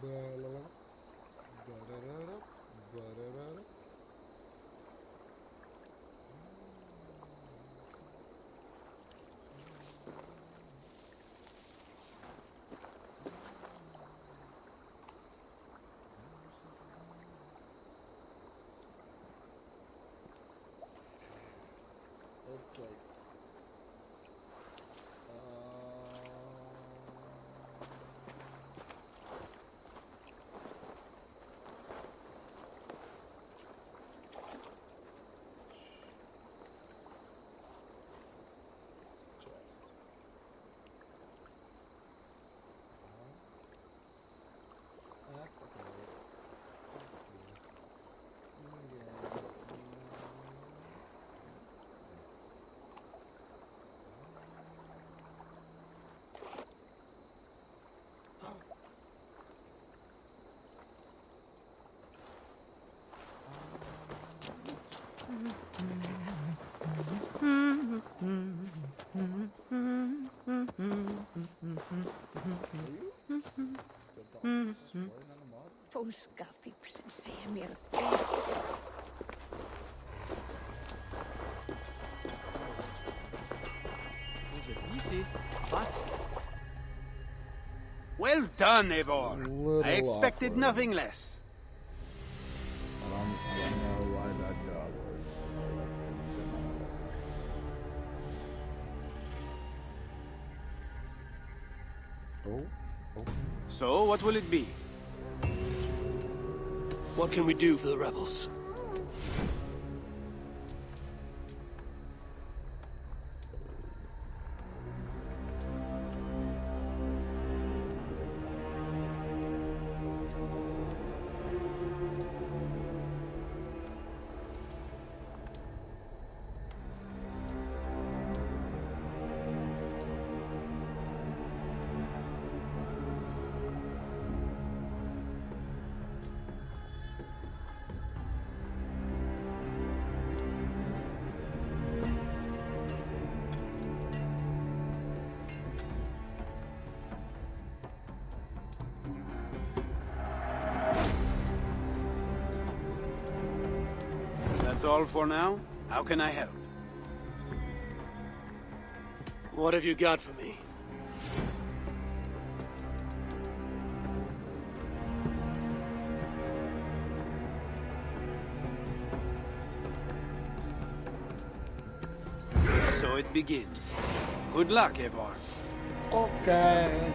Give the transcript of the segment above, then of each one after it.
Okay. Polska wypsyseje mir. Well done, Eivor. Little I expected awkward. nothing less. I don't know why that guy was. Oh. So, what will it be? What can we do for the rebels? That's all for now. How can I help? What have you got for me? So it begins. Good luck, Eivor. Okay.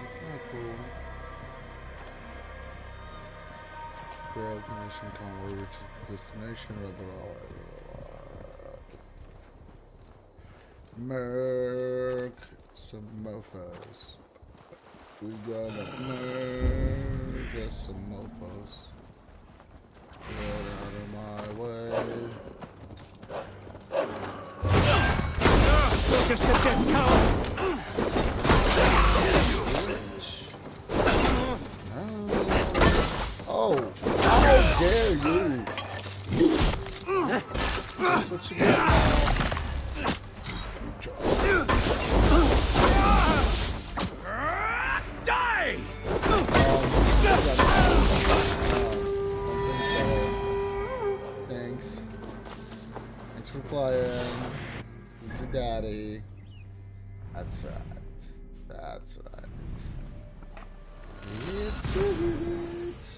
It's not cool. Grab mission convoy, which is the destination. Merc some mofos. We gotta murder some mofos. Get out of my way. Just a dead coward! Oh, how dare you! That's what you get. Die! Thanks. Thanks for playing. Who's your daddy? That's right. That's right. It's rich.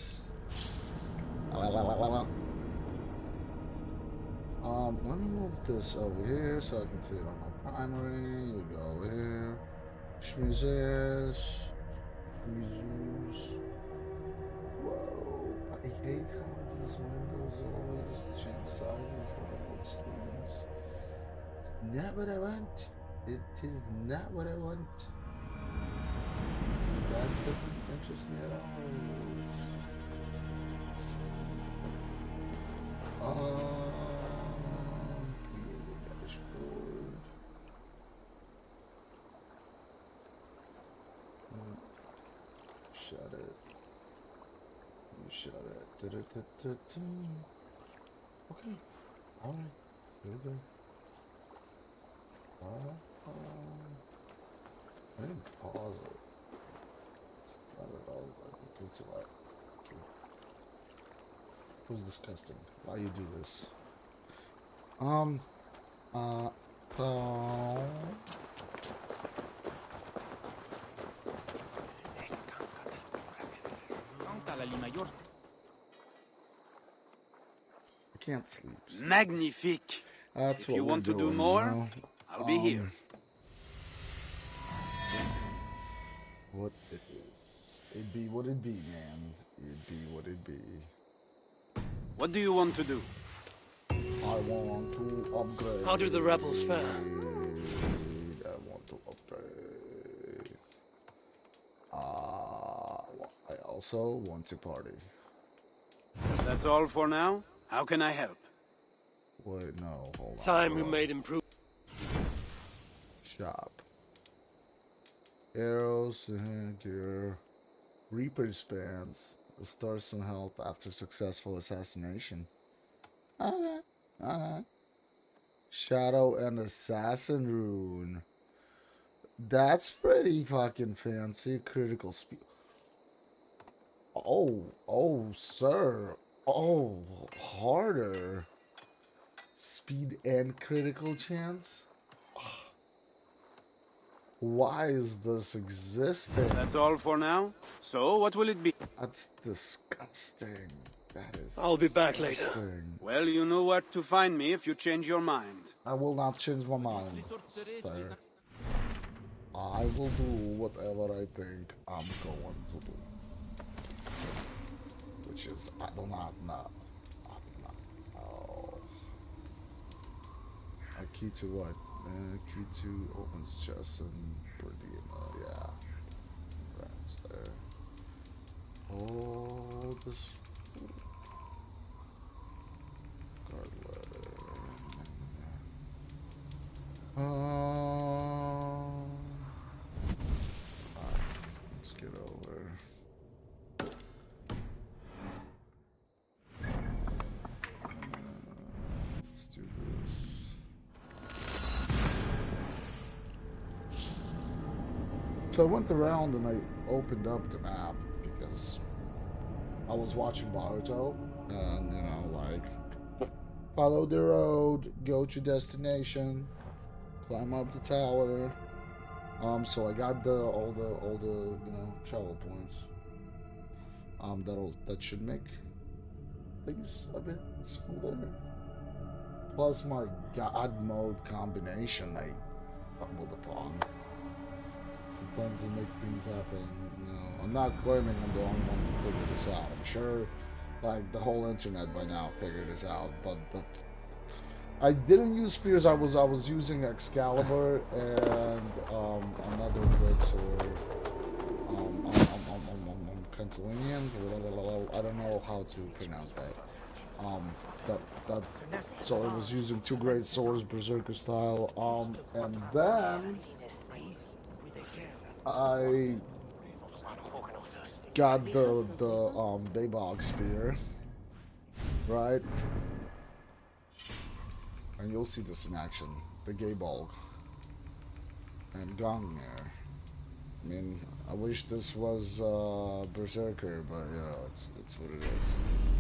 Let me move this over here so I can see it on my primary. We go over here. Schmoozers. windows always change sizes when I look screens. It's not what I want. It is not what I want. That doesn't interest me at all. Dashboard. Shut it. You shut it. Da-da-da-da-da. Okay. Alright. Here we go. I didn't pause it. It's not at all like go to that. Okay. Who's disgusting? Why you do this? I can't sleep. Magnifique. That's If what you we're want to do doing, more, you know? I'll be here. Just what it is. It be what it be, man. It be what it be. What do you want to do? I want to upgrade. How do the rebels fare? I want to upgrade. I also want to party. That's all for now? How can I help? Wait, no, hold on. Time we made improvement. Shop. Arrows, gear. Reaper's pants. Restore some health after successful assassination. Alright, alright. Shadow and Assassin Rune. That's pretty fucking fancy. Critical speed. Oh, sir. Oh, harder. Speed and critical chance? Why is this existing? That's all for now? So, what will it be? That's disgusting. That is I'll be back later. disgusting. Well, you know where to find me if you change your mind. I will not change my mind, sir. I will do whatever I think I'm going to do. Which is, I do not know. I do not know. A key to what? Key to opens chest and pretty, yeah. Rats there. Oh, this card letter. Alright, let's get over. Let's do this. So I went around and I opened up the map because I was watching Baruto and, you know, like, follow the road, go to destination, climb up the tower. So I got all the you know, travel points. That should make things a bit smoother. Plus my god mode combination I stumbled upon. Sometimes they make things happen. You know, I'm not claiming I'm the only one who figured this out. I'm sure, like, the whole internet by now figured this out. But I didn't use spears. I was using Excalibur and another blade sword. Cantillinian. I don't know how to pronounce that. So I was using two great swords, berserker style. And then I got the Daybog spear, right? And you'll see this in action. The Gaybog and Gongnir. I mean, I wish this was Berserker, but you know, it's what it is.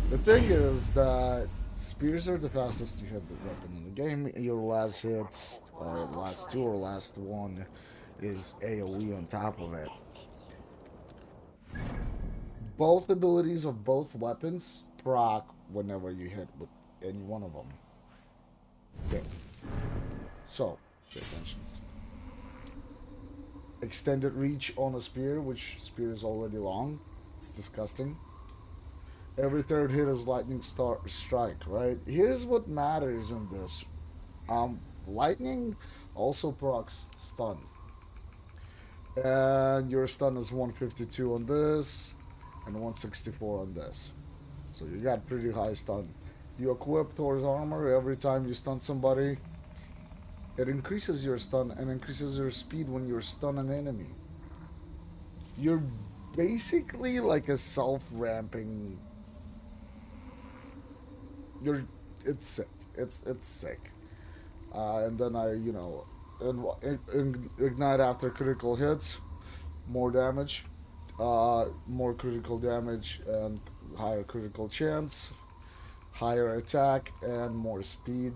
The thing is that spears are the fastest you hit the weapon in the game. Your last hits, or last two or last one, is AoE on top of it. Both abilities of both weapons proc whenever you hit with any one of them. Okay. So, pay attention. Extended reach on a spear, which spear is already long. It's disgusting. Every third hit is lightning strike, right? Here's what matters in this. Lightning also procs stun. And your stun is 152 on this and 164 on this. So you got pretty high stun. You equip Thor's armor. Every time you stun somebody, it increases your stun and increases your speed when you stun an enemy. You're basically like a self-ramping. It's sick. It's sick. And then ignite after critical hits, more damage, more critical damage and higher critical chance, higher attack and more speed.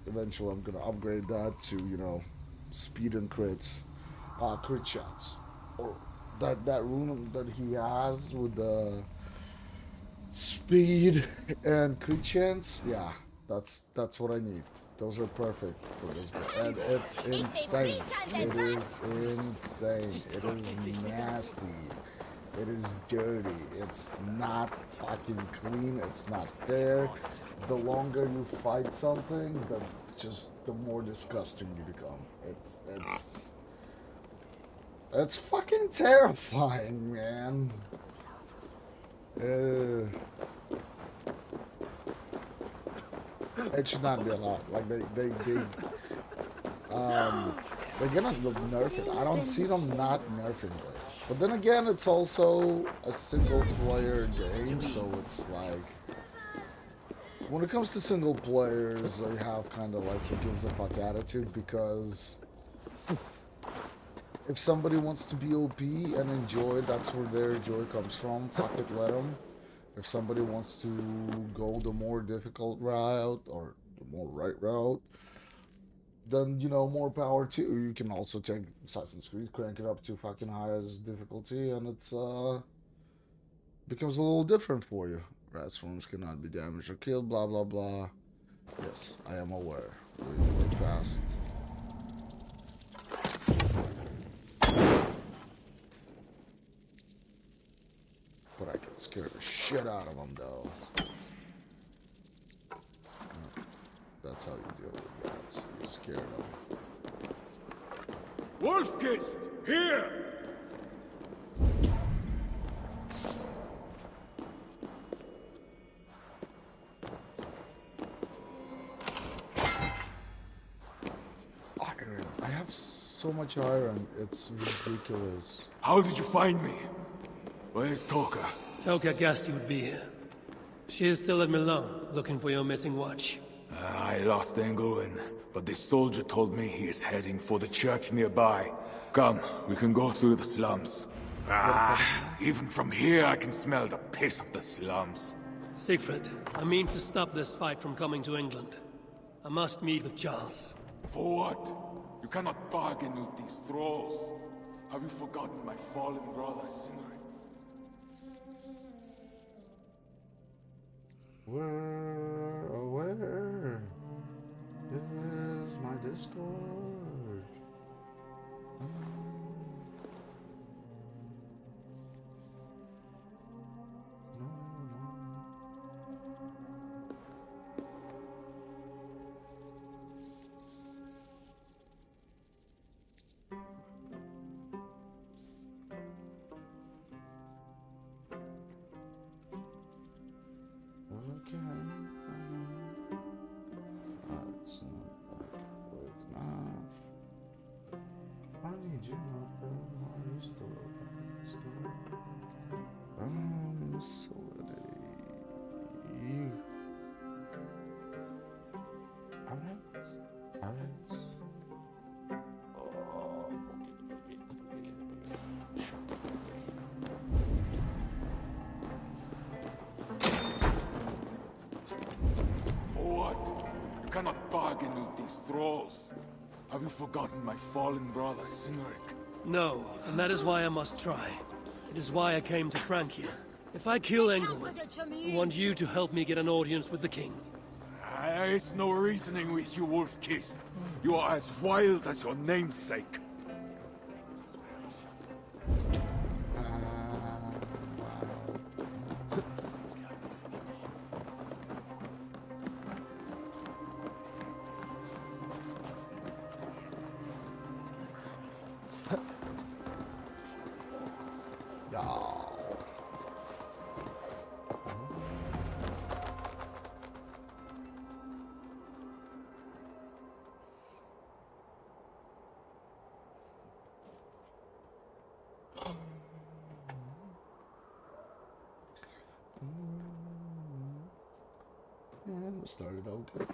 Eventually I'm gonna upgrade that to speed and crits, crit chance, or that rune that he has with the speed and crit chance. Yeah, that's what I need. Those are perfect for this book. And it's insane. It is insane. It is nasty. It is dirty. It's not fucking clean. It's not fair. The longer you fight something, the more disgusting you become. It's fucking terrifying, man. It should not be allowed. Like they're gonna nerf it. I don't see them not nerfing this. But then again, it's also a single player game, so it's like when it comes to single players, I have kind of like a gives a fuck attitude, because if somebody wants to be OP and enjoy, that's where their joy comes from. Fuck it, let them. If somebody wants to go the more difficult route or the more right route, then more power to you. You can also take Assassin's Creed, crank it up to fucking highest difficulty, and it's becomes a little different for you. RUS forms cannot be damaged or killed, blah blah blah. Yes, I am aware. We're fast. But I can scare the shit out of them, though. That's how you deal with that. You scare them. Wolfkist, here! Iron. I have so much iron. It's ridiculous. How did you find me? Where's Toka? Toka guessed you would be here. She is still at Milan, looking for your missing watch. I lost Engulin, but this soldier told me he is heading for the church nearby. Come, we can go through the slums. Even from here I can smell the piss of the slums. Siegfried, I mean to stop this fight from coming to England. I must meet with Charles. For what? You cannot bargain with these thralls. Have you forgotten my fallen brother, Sigurd? Where is my Discord? No. Okay. It's not like with enough. I need you nothing. Are you still open? Let's go. Solidity. Alright. You cannot bargain with these thralls. Have you forgotten my fallen brother, Sigurd? No, and that is why I must try. It is why I came to Francia. If I kill England, I want you to help me get an audience with the king. There is no reasoning with you, Wolf-Kissed. You are as wild as your namesake. started out good.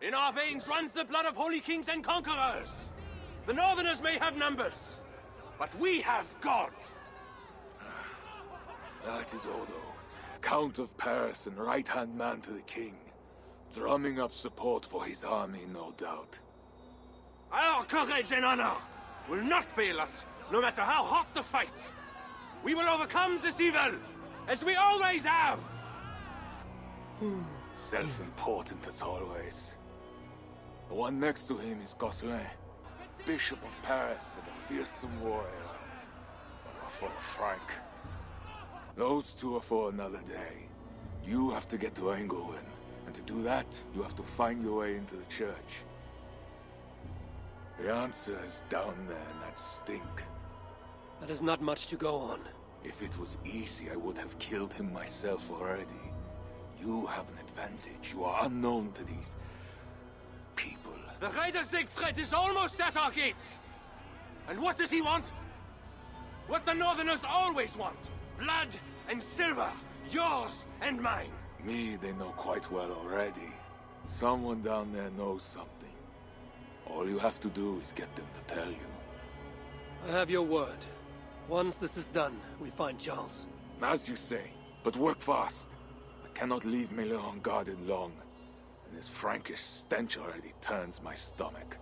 In our veins runs the blood of holy kings and conquerors. The Northerners may have numbers, but we have God. That is Odo, Count of Paris and right-hand man to the king. Drumming up support for his army, no doubt. Our courage and honor will not fail us, no matter how hot the fight. We will overcome this evil, as we always have. Self-important as always. The one next to him is Gosselin, Bishop of Paris and a fearsome warrior. For Frank. Those two are for another day. You have to get to Engelwin, and to do that, you have to find your way into the church. The answer is down there in that stink. That is not much to go on. If it was easy, I would have killed him myself already. You have an advantage. You are unknown to these people. The Raider Siegfried is almost at our gates. And what does he want? What the Northerners always want. Blood and silver. Yours and mine. Me, they know quite well already. Someone down there knows something. All you have to do is get them to tell you. I have your word. Once this is done, we find Charles. As you say, but work fast. I cannot leave Miller unguarded long. And this Frankish stench already turns my stomach.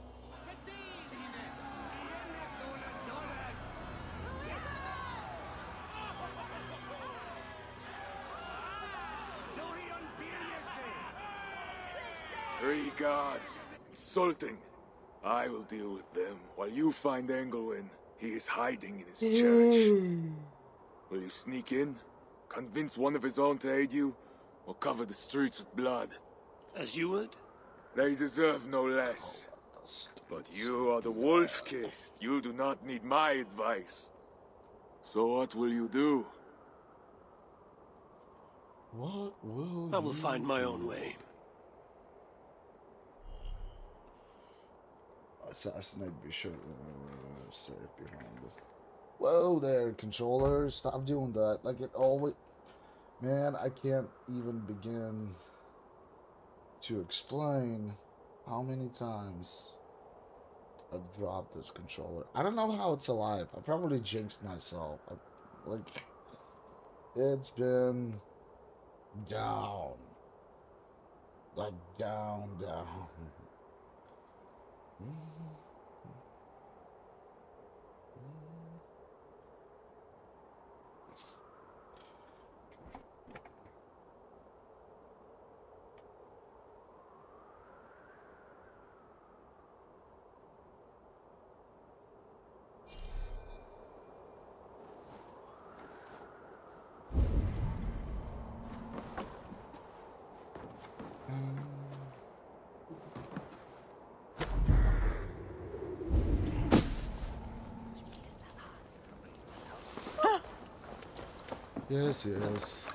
Three guards. Insulting. I will deal with them, while you find Engelwin. He is hiding in his church. Will you sneak in? Convince one of his own to aid you? Or cover the streets with blood? As you would? They deserve no less. But you are the wolf-kissed. You do not need my advice. So what will you do? What will I will find my own way. Assassinate Bishop. Safe behind it. Whoa there, controller. Stop doing that. Like it always... Man, I can't even begin to explain how many times I've dropped this controller. I don't know how it's alive. I probably jinxed myself. Like, it's been down. Like, down. Yes, yes.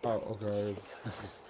Oh, okay, it's just...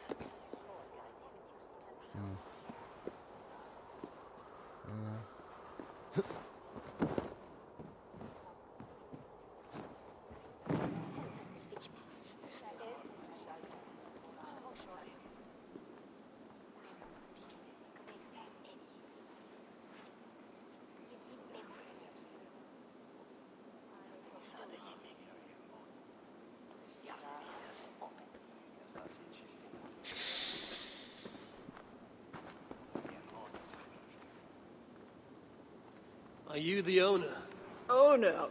Are you the owner? Owner?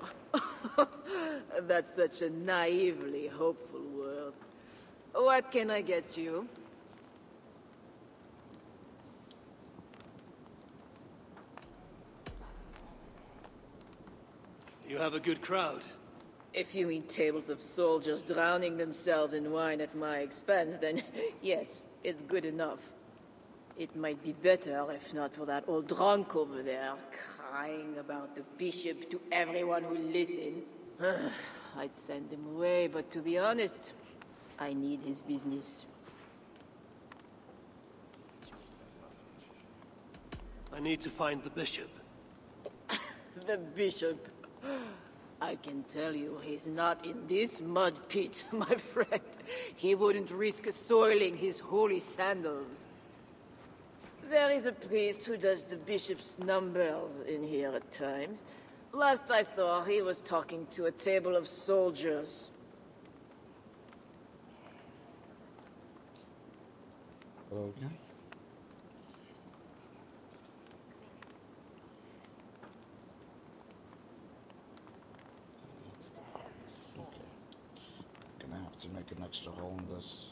That's such a naively hopeful word. What can I get you? You have a good crowd. If you mean tables of soldiers drowning themselves in wine at my expense, then yes, it's good enough. It might be better if not for that old drunk over there, crying about the bishop to everyone who listened. I'd send him away, but to be honest, I need his business. I need to find the bishop. The bishop. I can tell you, he's not in this mud pit, my friend. He wouldn't risk soiling his holy sandals. There is a priest who does the bishop's numbers in here at times. Last I saw, he was talking to a table of soldiers. Okay. That's the part. Okay. Gonna have to make an extra hole in this.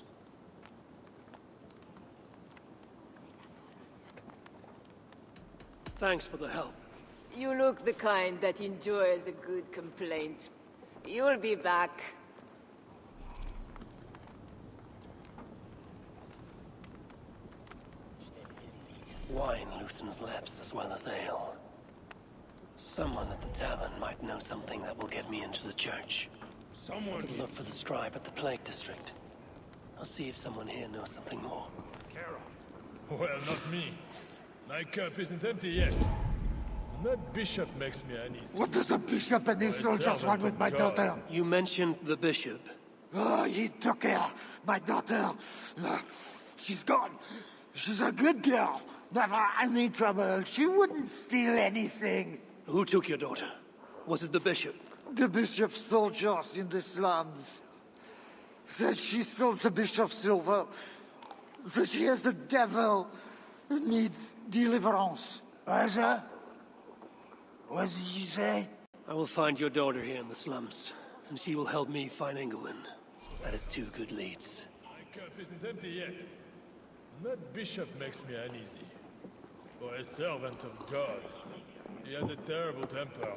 Thanks for the help. You look the kind that enjoys a good complaint. You'll be back. Wine loosens lips as well as ale. Someone at the tavern might know something that will get me into the church. Someone Could look for the scribe at the Plague District. I'll see if someone here knows something more. care of. Well, not me. My cup isn't empty yet. And that bishop makes me uneasy. What does a bishop and his soldiers want with my daughter? You mentioned the bishop. Oh, he took her. My daughter. She's gone. She's a good girl. Never any trouble. She wouldn't steal anything. Who took your daughter? Was it the bishop? The bishop's soldiers in the slums. Said she stole the bishop's silver. That she has the devil. Needs deliverance. What did you say? I will find your daughter here in the slums, and she will help me find Engelwin. That is two good leads. My cup isn't empty yet. And that bishop makes me uneasy. For a servant of God. He has a terrible temper.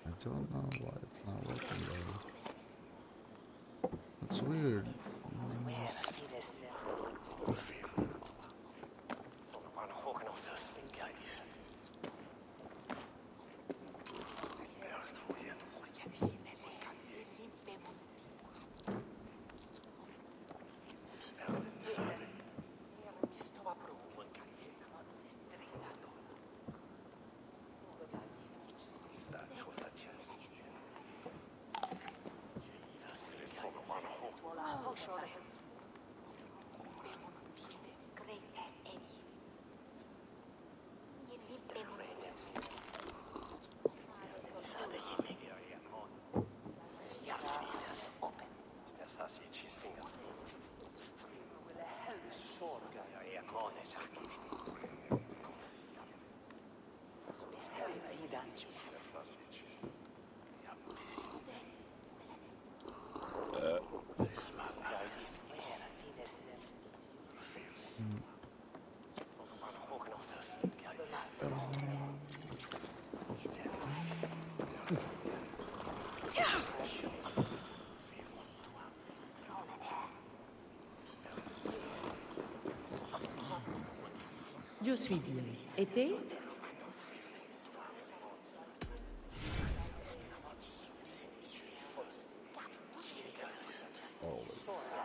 I don't know why it's not working though. It's weird. city? Always.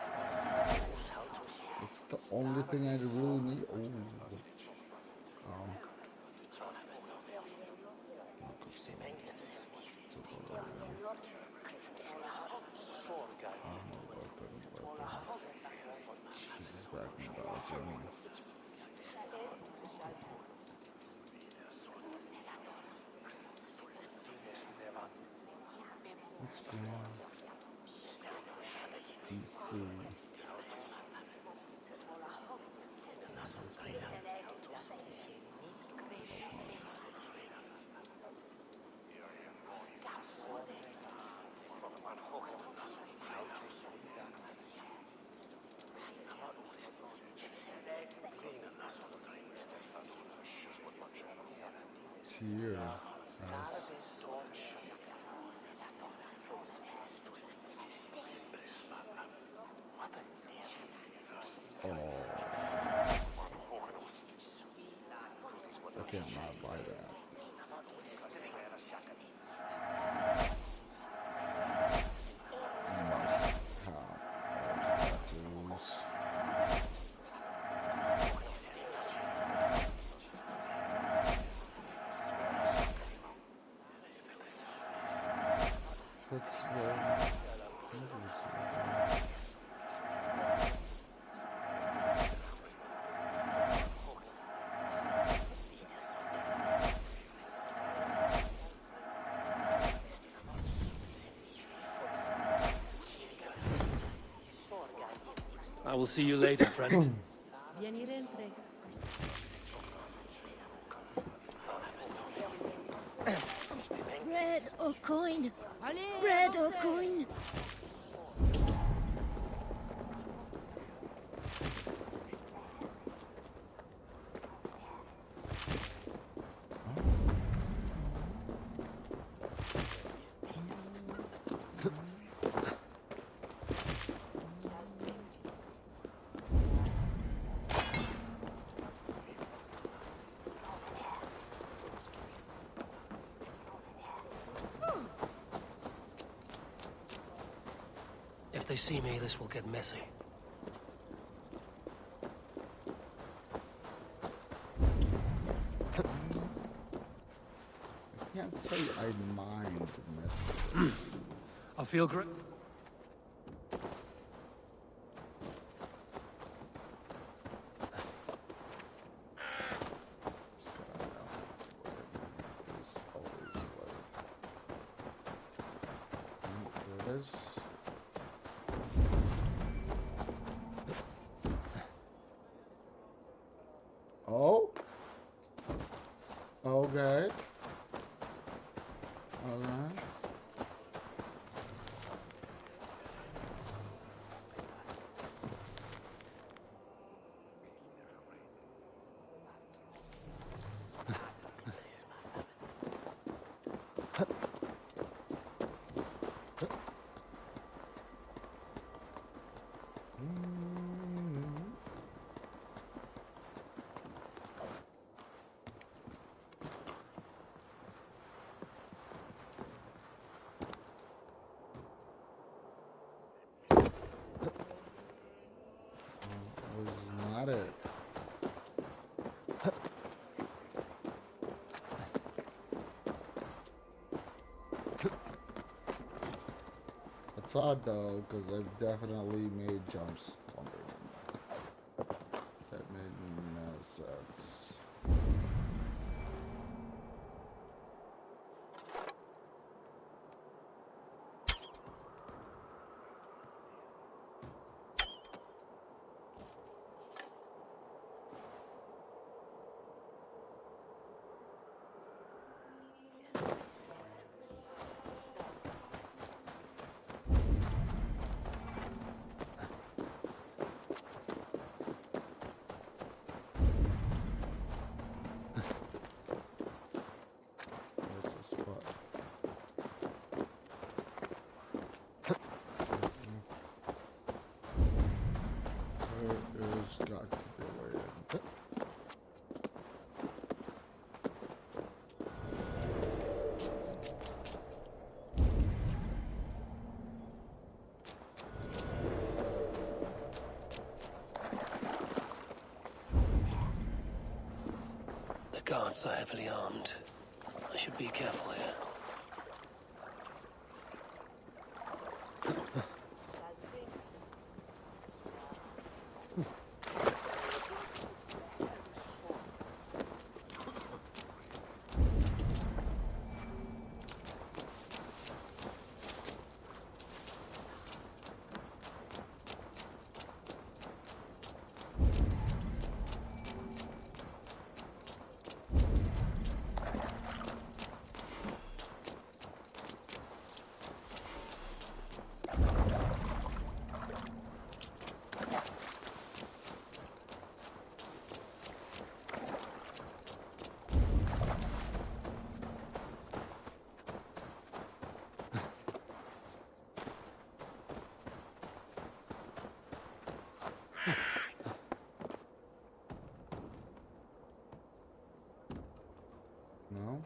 It's the only thing I really need. Oh. This is back in Belgium. What's going on? Tier. Nice. Oh. I can't not buy that. Must have all tattoos. That's I will see you later, friend. Bread or coin? Bread or coin? If they see me, this will get messy. I can't say I mind missing. I feel great. Oh. Okay. All right. Was not it. That's odd though, because I've definitely made jumps longer than that. That made no sense. Where's the spot? There is got to be a way in. so heavily armed. I should be careful here. No?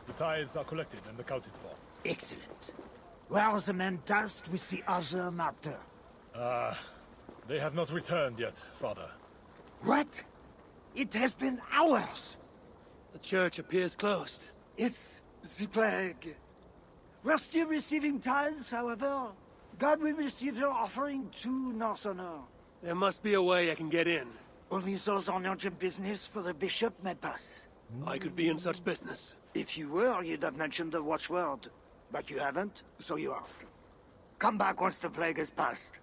The tithes are collected and accounted for. Excellent. Where are the men tasked with the other matter? They have not returned yet, Father. What? It has been hours! The church appears closed. It's the plague. We're still receiving tithes, however. God will receive your offering too, Northerner. There must be a way I can get in. Only those on urgent business for the bishop may pass. I could be in such business. If you were, you'd have mentioned the watchword. But you haven't, so you ask. Come back once the plague has passed.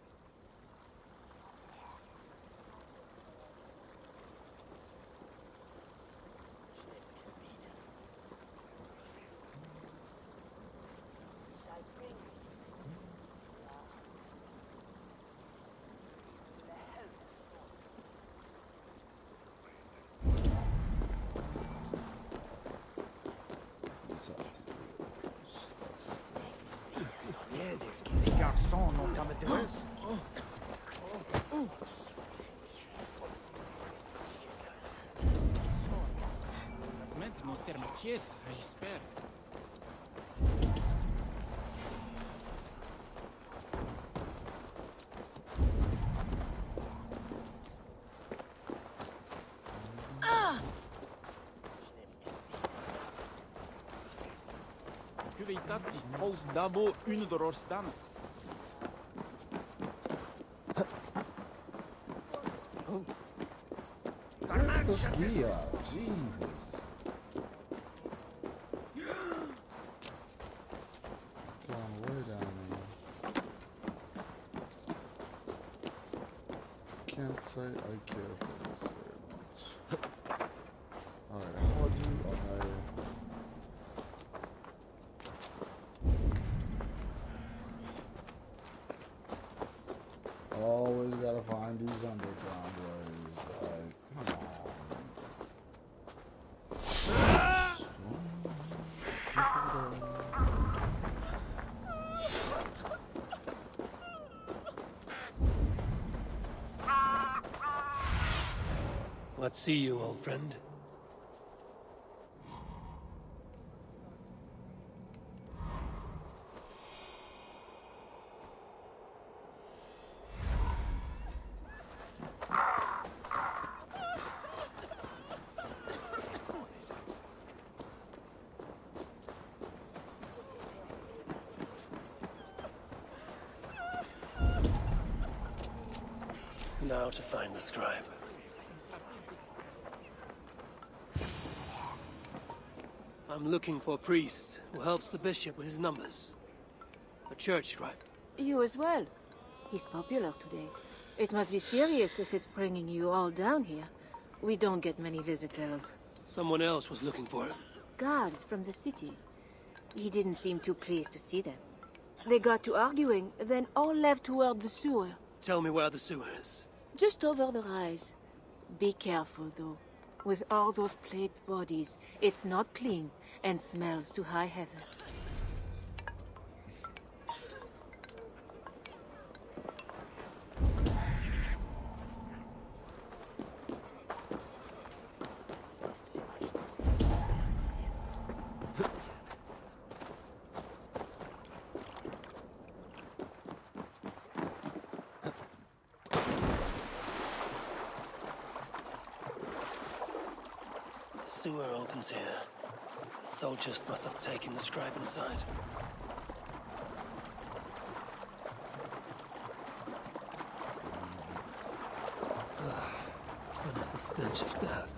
Les garçons n'ont qu'à mettre des Hyvitatsis pols dabo unodororstanas. Where's the ski at? Jesus. Going way down there. Can't say I care for this very much. Alright, how do I... Always gotta find these underground ways. Like, come on. Let's see you, old friend. Now to find the scribe. I'm looking for a priest who helps the bishop with his numbers. A church scribe. You as well. He's popular today. It must be serious if it's bringing you all down here. We don't get many visitors. Someone else was looking for him. Guards from the city. He didn't seem too pleased to see them. They got to arguing, then all left toward the sewer. Tell me where the sewer is. Just over the rise. Be careful, though. With all those plagued bodies, it's not clean and smells to high heaven. sewer opens here. The soldiers must have taken the scribe inside. What is the stench of death?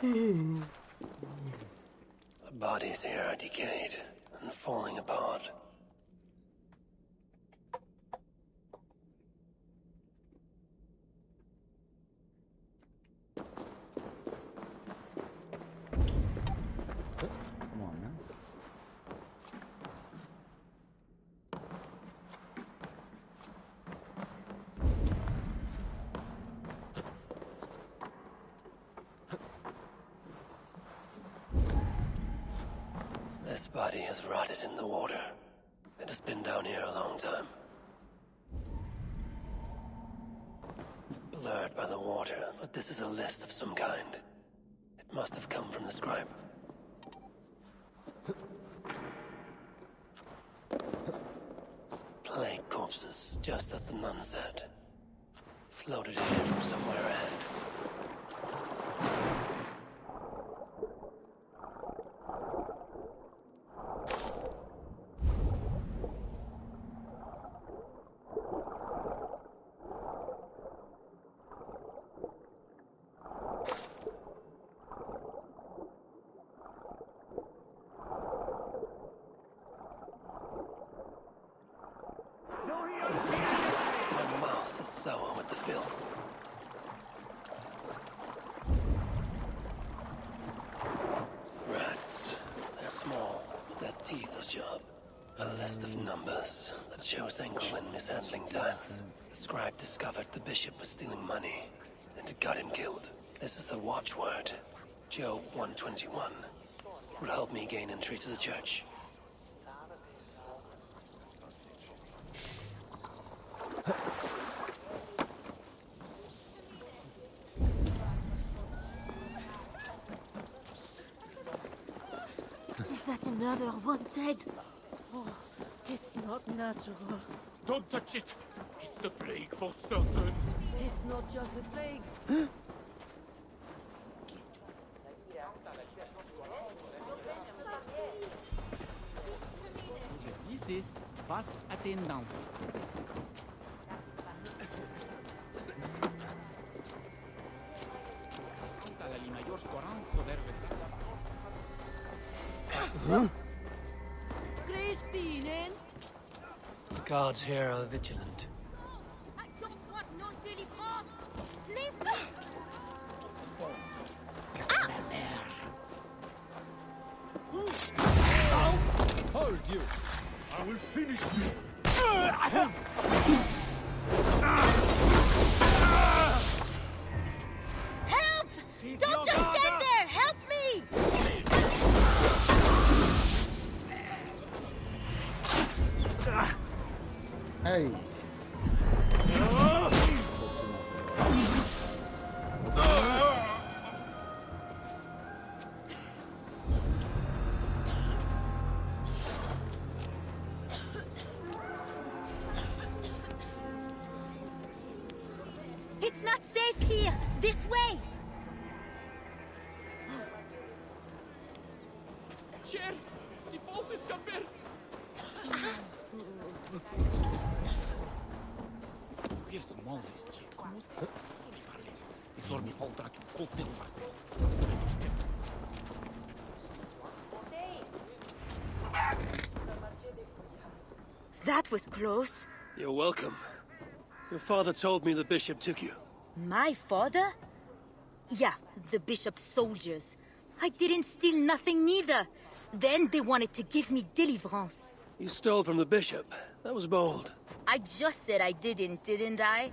The bodies here are decayed and falling apart. Come on, man. This body has rotted in the water. It has been down here a long time. Blurred by the water, but this is a list of some kind. It must have come from the scribe. Plague corpses, just as the nun said. Floated in here from somewhere ahead. My mouth is sour with the filth. Rats. They're small, but their teeth are sharp. A list of numbers that shows Engel mishandling tithes. The scribe discovered the bishop was stealing money, and it got him killed. This is a watchword. Job 121. Will help me gain entry to the church. Is that another one dead? Oh, it's not natural. Don't touch it! It's the plague for certain! It's not just the plague. This is fast attendance. The guards here are vigilant. I don't want no deliverance. Leave me. Hold you! I will finish you! Help! Don't just stand there. Help me. Hey. That's enough. It's not safe here. This way. Cher, si volta escaper. Eles móveis, tia. Como se... Só me parle. E só me falta aqui o cote do martelo. That was close. You're welcome. Your father told me the bishop took you. My father? Yeah, the bishop's soldiers. I didn't steal nothing neither. Then they wanted to give me deliverance. You stole from the bishop. That was bold. I just said I didn't I?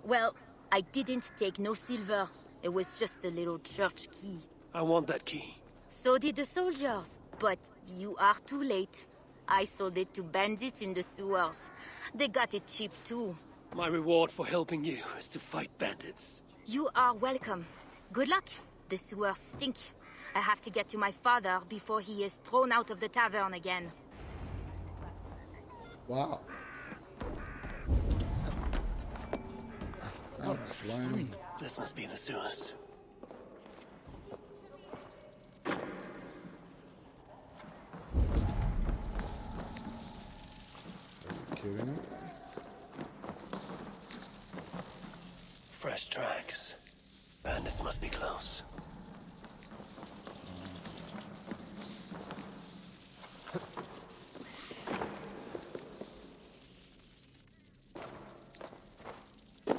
Well, I didn't take no silver. It was just a little church key. I want that key. So did the soldiers, but you are too late. I sold it to bandits in the sewers. They got it cheap too. My reward for helping you is to fight bandits. You are welcome. Good luck. The sewers stink. I have to get to my father before he is thrown out of the tavern again. Wow. That's lame. This must be the sewers. Kidding me? Fresh tracks. Bandits must be close.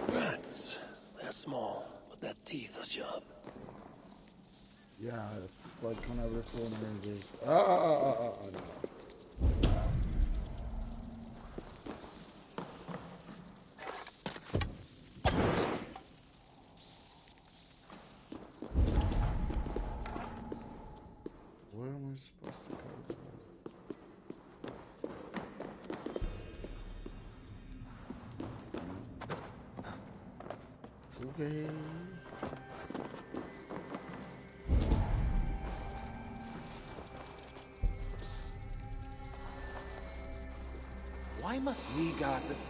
Rats. They're small, but their teeth are sharp. Yeah, it's like whenever corner there's no. Where am I supposed to go? Okay. Why must we guard this?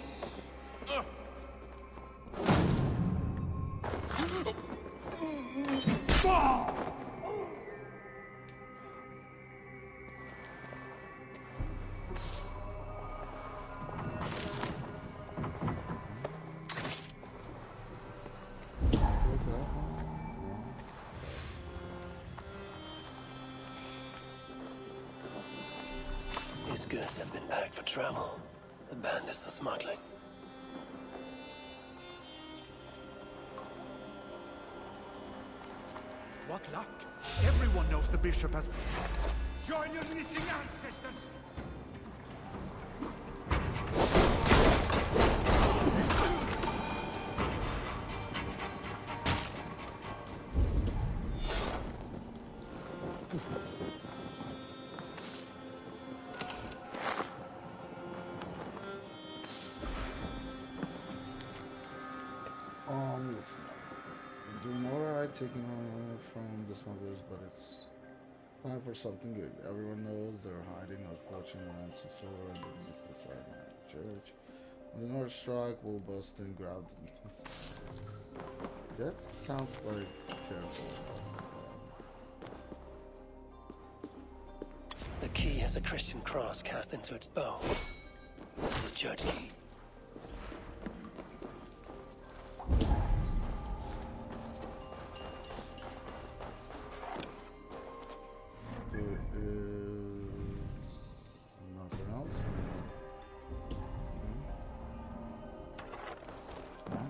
These goods have been packed for travel. The bandits are smuggling. What luck! Everyone knows the bishop has... Join your knitting ancestors! Listen. Doing alright, taking on from the smugglers, but it's time for something good. Everyone knows they're hiding our fortune lands of silver underneath the Sinai church. When the North strike, we'll bust and grab them. That sounds like terrible. The key has a Christian cross cast into its bow. This is a church key. There is nothing else. No?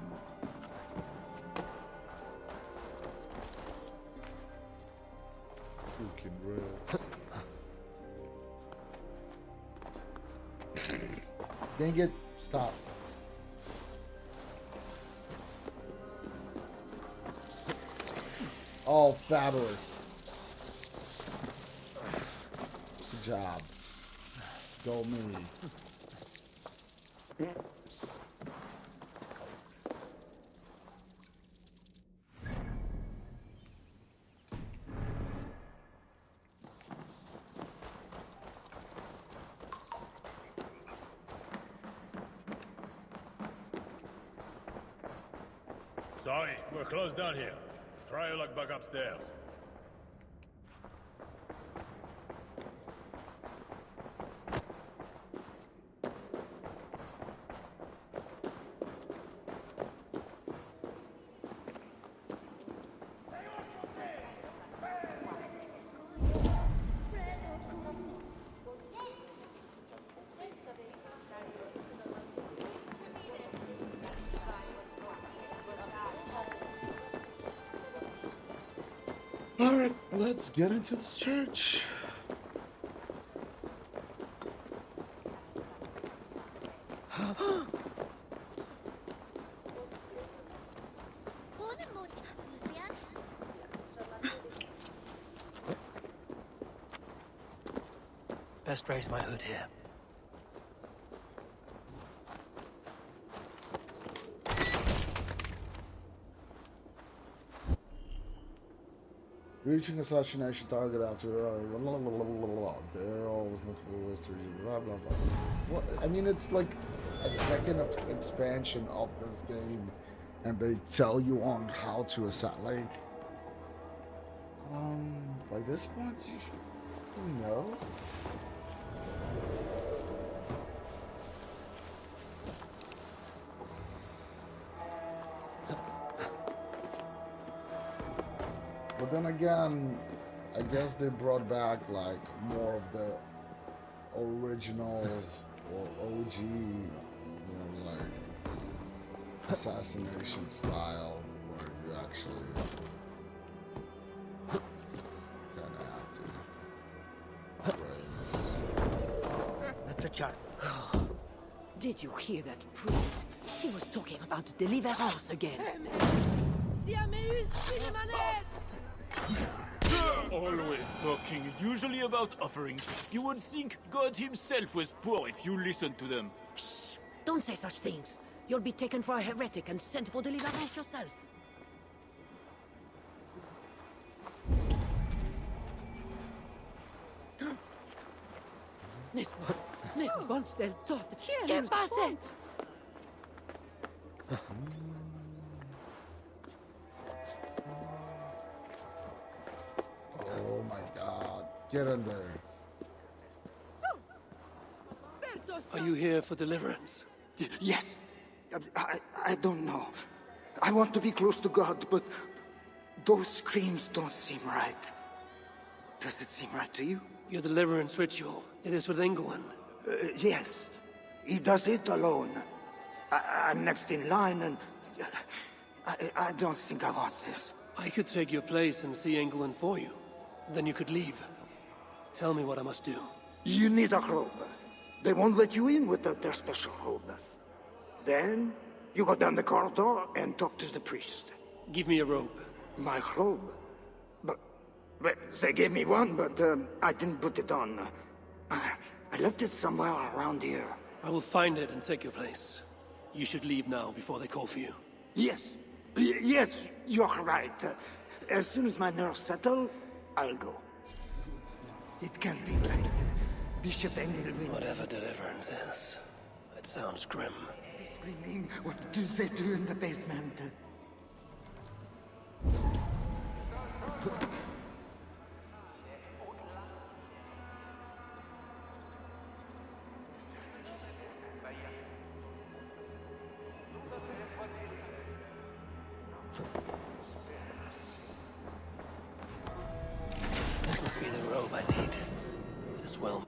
You can rest. Dang it, stop. Oh, fabulous. Good job. Go me. Sorry, we're closed down here. Try your luck back upstairs. Alright, let's get into this church. Best raise my hood here. Reaching assassination target after there are always multiple ways to reach blah blah blah. What? I mean, it's like a second of expansion of this game, and they tell you on how to like. By this point, you should know. But then again, I guess they brought back like more of the original or OG, like assassination style, where you actually kind of have to raise. Mr. Char. Did you hear that priest? He was talking about deliverance again. Always talking, usually about offerings. You would think God himself was poor if you listened to them. Shh! Don't say such things. You'll be taken for a heretic and sent for deliverance yourself. Nesbons del tot. ¿Qué pasa? Oh my God! Get in there. Are you here for deliverance? Yes. I don't know. I want to be close to God, but those screams don't seem right. Does it seem right to you? Your deliverance ritual. It is with England. Yes. He does it alone. I'm next in line, and I don't think I want this. I could take your place and see England for you. Then you could leave. Tell me what I must do. You need a robe. They won't let you in without their special robe. Then, you go down the corridor and talk to the priest. Give me a robe. My robe? But they gave me one, but I didn't put it on. I left it somewhere around here. I will find it and take your place. You should leave now before they call for you. Yes. Yes, you're right. As soon as my nerves settle, I'll go. It can't be right. Bishop Engelwin. Whatever deliverance is, it sounds grim. Screaming. What do they do in the basement? This must be the robe I need. It is well.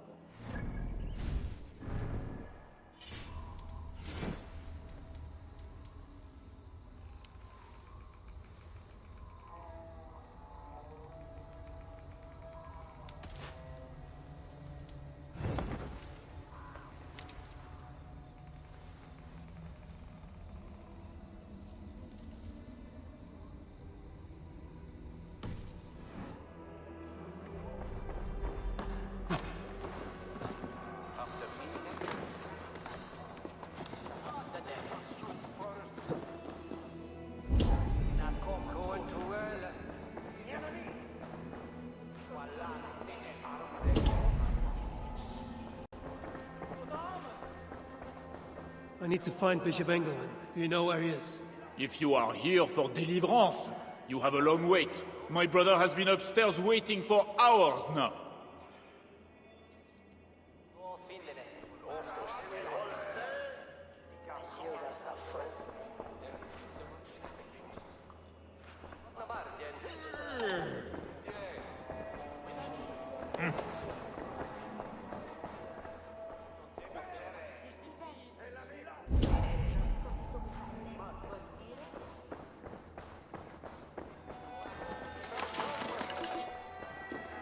I need to find Bishop Engelman. Do you know where he is? If you are here for deliverance, you have a long wait. My brother has been upstairs waiting for hours now.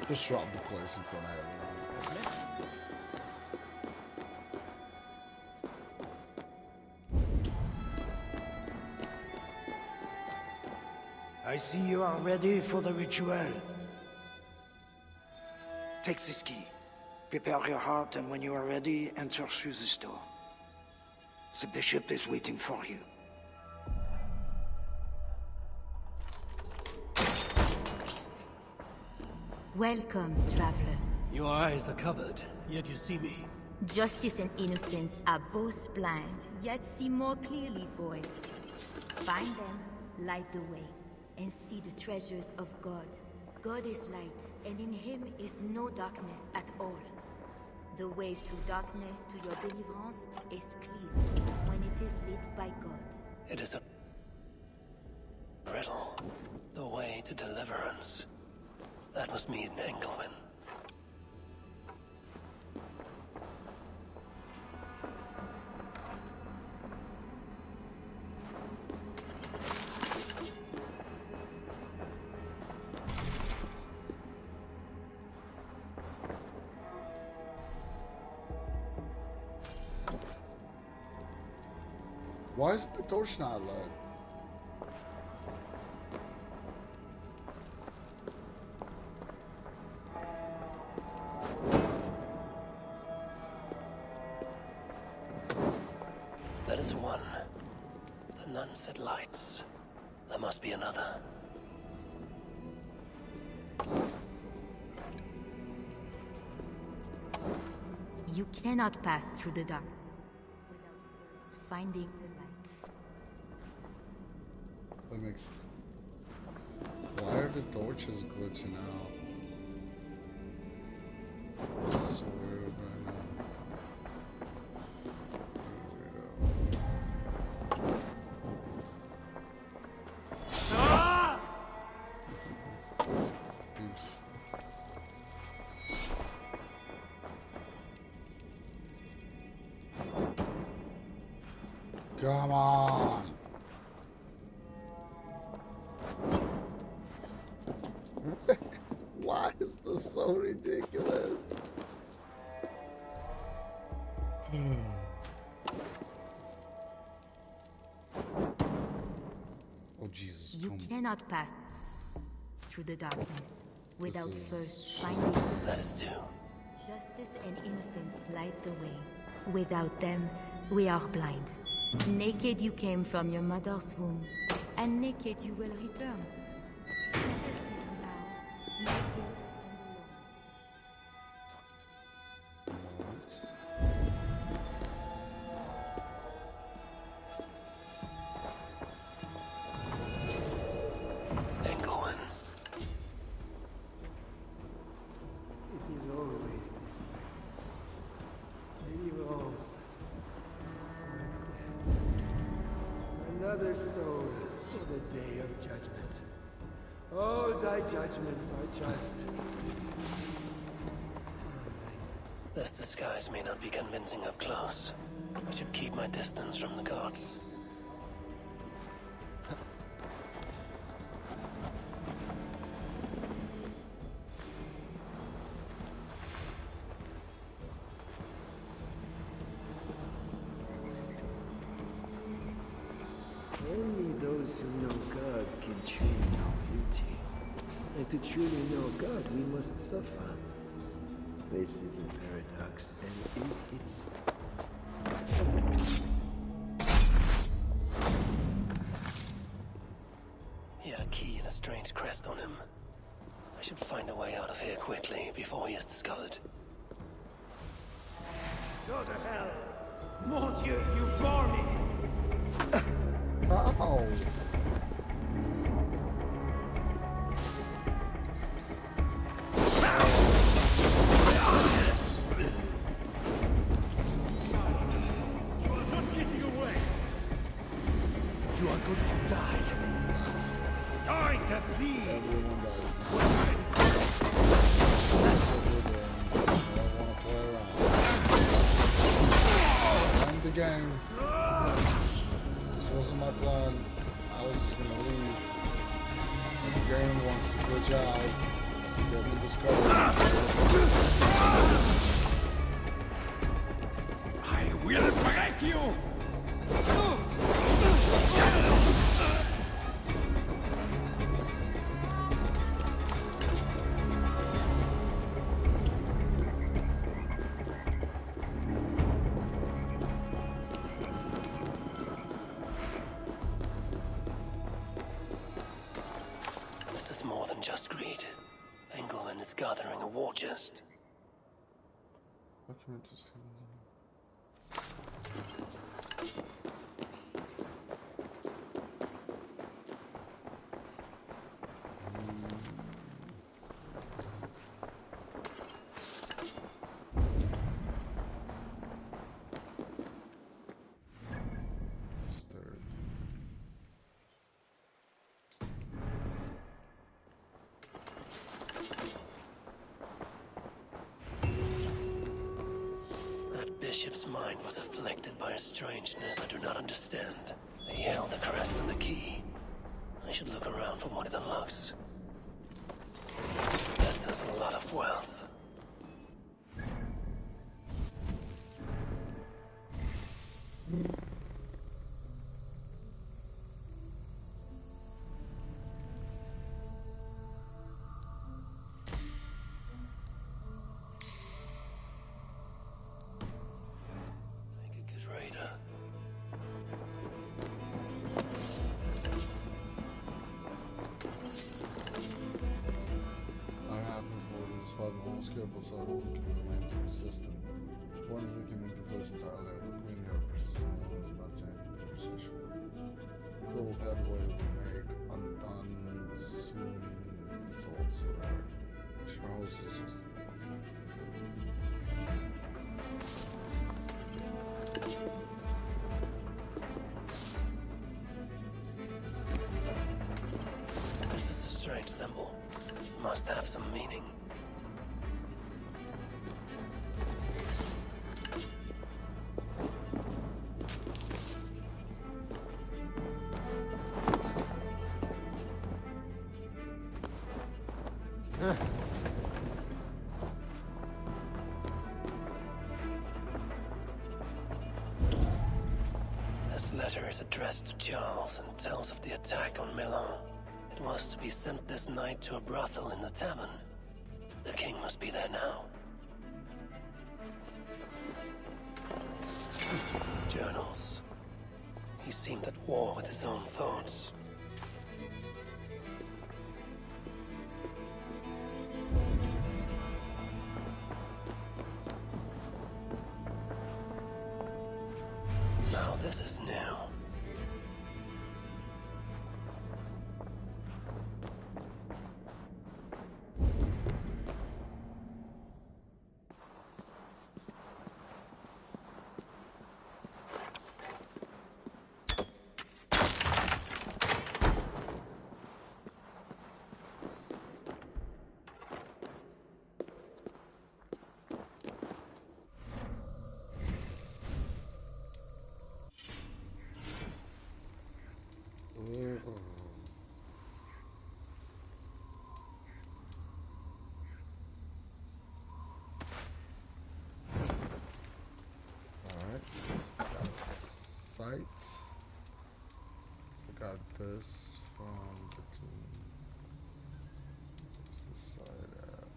Just drop the place in front of everyone. I see you are ready for the ritual. Take this key. Prepare your heart, and when you are ready, enter through this door. The bishop is waiting for you. Welcome, traveler. Your eyes are covered, yet you see me. Justice and innocence are both blind, yet see more clearly for it. Find them, light the way, and see the treasures of God. God is light, and in him is no darkness at all. The way through darkness to your deliverance is clear when it is lit by God. It is a riddle. The way to deliverance. That must mean Engelwin. Why is my torch not lit? That is one. The nun said lights. There must be another. You cannot pass through the dark without first finding the lights. That makes... Why are the torches glitching out? It's so weird right now. Oops. Come on! Why is this so ridiculous? Oh Jesus! You come. cannot pass through the darkness without is first finding. That is two. Justice and innocence light the way. Without them, we are blind. Naked you came from your mother's womb, and naked you will return. Enter here now, naked Engelwin. It is always this way. Deliverance. Another soul for the day of judgment. All thy judgments are just. This disguise may not be convincing up close. I should keep my distance from the gods. Only those who know God can truly know beauty. And to truly know God, we must suffer. This is a paradox, and is its... He had a key and a strange crest on him. I should find a way out of here quickly before he is discovered. Go to hell! Mon Dieu, you bore me! Oh. You are not getting away! You are going to die! Die to flee! Everyone dies now. That's what we're doing. I don't want to play around. End the game. This wasn't my plan. I was just gonna leave. And the game wants to glitch out. Get me discovered. I will break you! Documentos. Third. That bishop's mind was afflicted by a strangeness I do not understand. He held the crest and the key. I should look around for what it unlocks. This is a lot of wealth. Make a good raider. I have reported a spot in almost careful so that we can remain consistent. One is that can be replaced entirely. Queen here persistent is about to end the conversation. Double headway will make undone soon results so that Charles is. This is a strange symbol. Must have some meaning. This letter is addressed to Charles and tells of the attack on Milan. It was to be sent this night to a brothel in the tavern. The king must be there now. Journals. He seemed at war with his own thoughts. Now this is new. Alright, got a site. So I got this from the tomb. Where's the site at?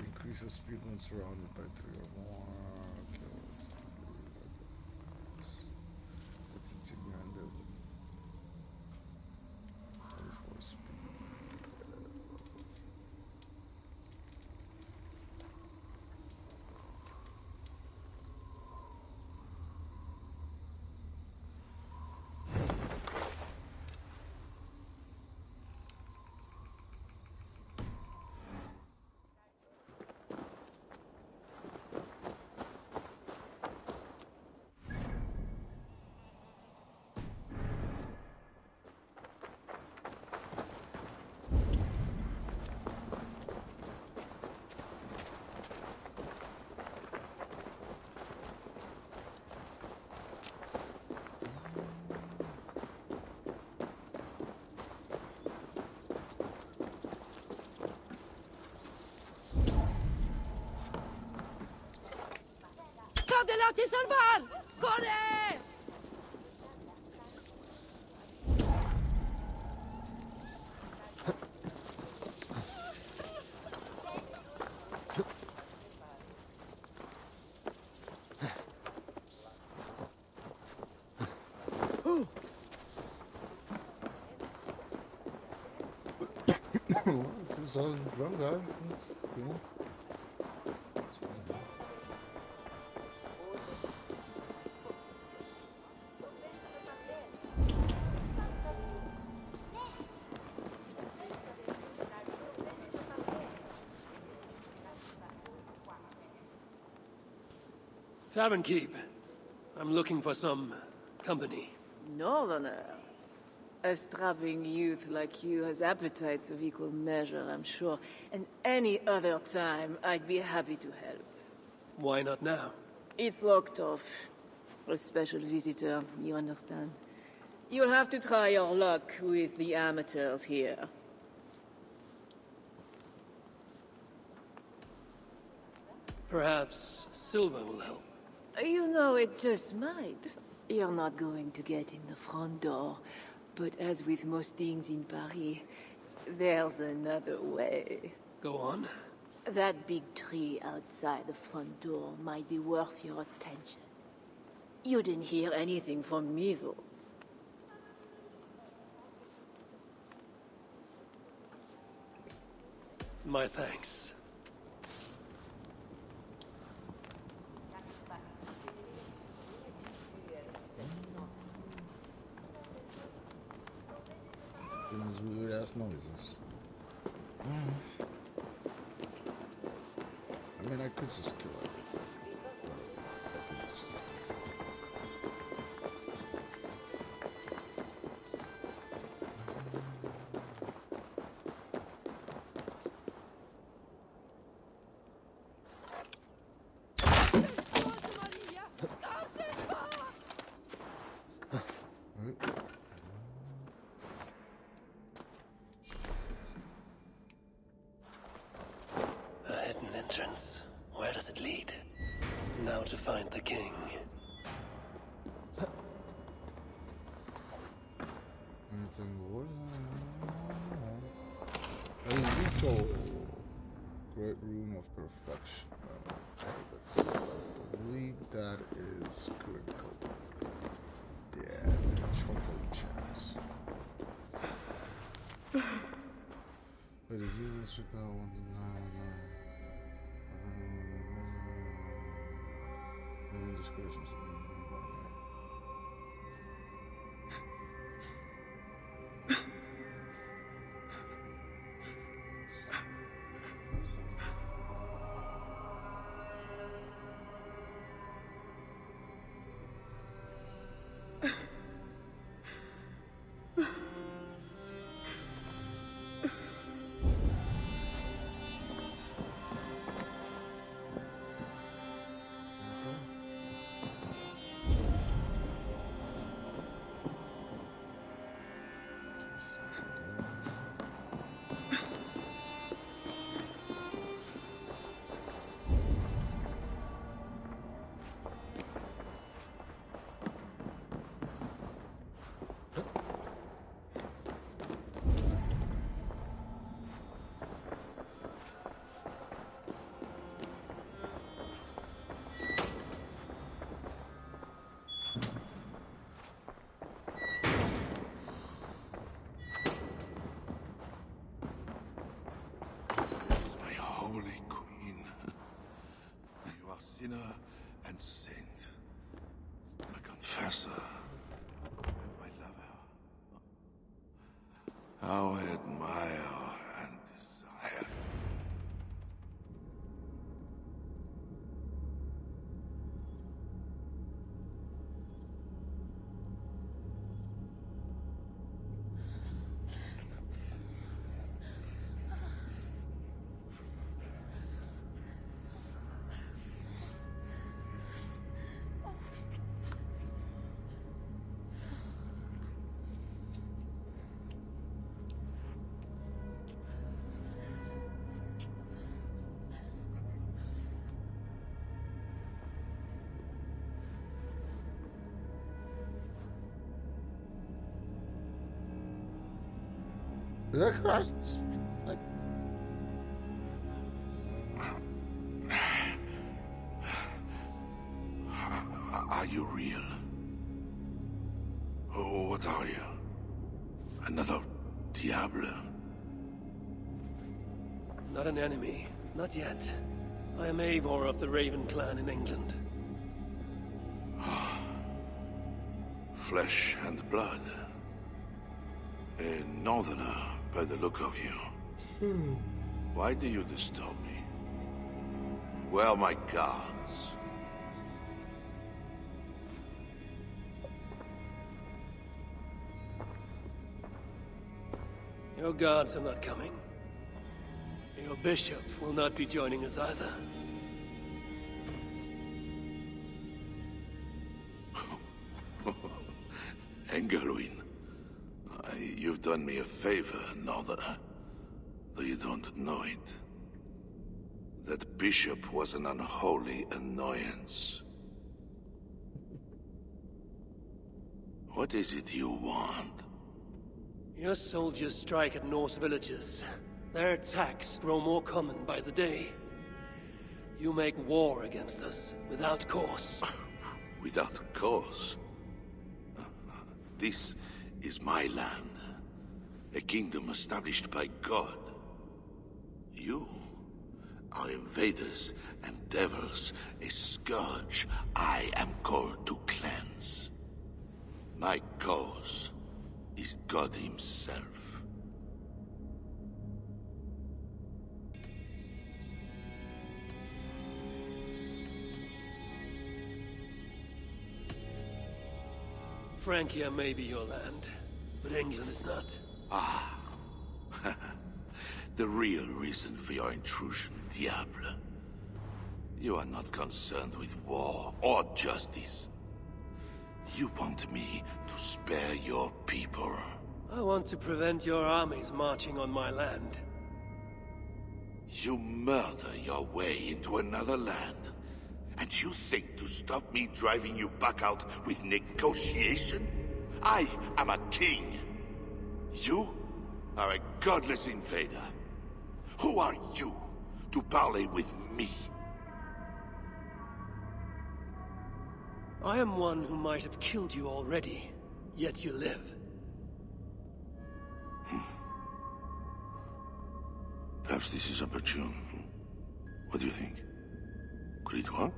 Increases speed when surrounded by 3 or more. Okay, let's do this. It's a 200. 44 speed. ¡Sal delante, salvar! ¡Corre! It's all drunk guy. That's cool. Tavern Keep. I'm looking for some company. Northerner. A strapping youth like you has appetites of equal measure, I'm sure. And any other time, I'd be happy to help. Why not now? It's locked off. A special visitor, you understand. You'll have to try your luck with the amateurs here. Perhaps silver will help. You know, it just might. You're not going to get in the front door. But as with most things in Paris, there's another way. Go on. That big tree outside the front door might be worth your attention. You didn't hear anything from me, though. My thanks. These weird ass noises. I mean, I could just kill everything. It's just... A hidden entrance. Where does it lead? Now to find the king. Great rune of perfection. I believe that is critical. Yeah, chocolate chance. Wait, is you restrict that one? Discretions. Sinner and saint, a confessor, and my lover. How I admire and desire. Is that cross? Like... Are you real? Oh, what are you? Another Diable? Not an enemy. Not yet. I am Eivor of the Raven clan in England. Flesh and blood. A northerner, by the look of you. Why do you disturb me? Where are my guards? Your guards are not coming. Your bishop will not be joining us either. Engelwin, you've done me a favor, Northerner, though you don't know it. That bishop was an unholy annoyance. What is it you want? Your soldiers strike at Norse villages. Their attacks grow more common by the day. You make war against us, without cause. Without cause? This is my land. A kingdom established by God. You are invaders and devils, a scourge I am called to cleanse. My cause is God himself. Francia may be your land, but England is not. Ah. The real reason for your intrusion, Diable. You are not concerned with war or justice. You want me to spare your people. I want to prevent your armies marching on my land. You murder your way into another land. And you think to stop me driving you back out with negotiation? I am a king. You are a godless invader. Who are you to parley with me? I am one who might have killed you already, yet you live. Perhaps this is opportune. What do you think? Could it work?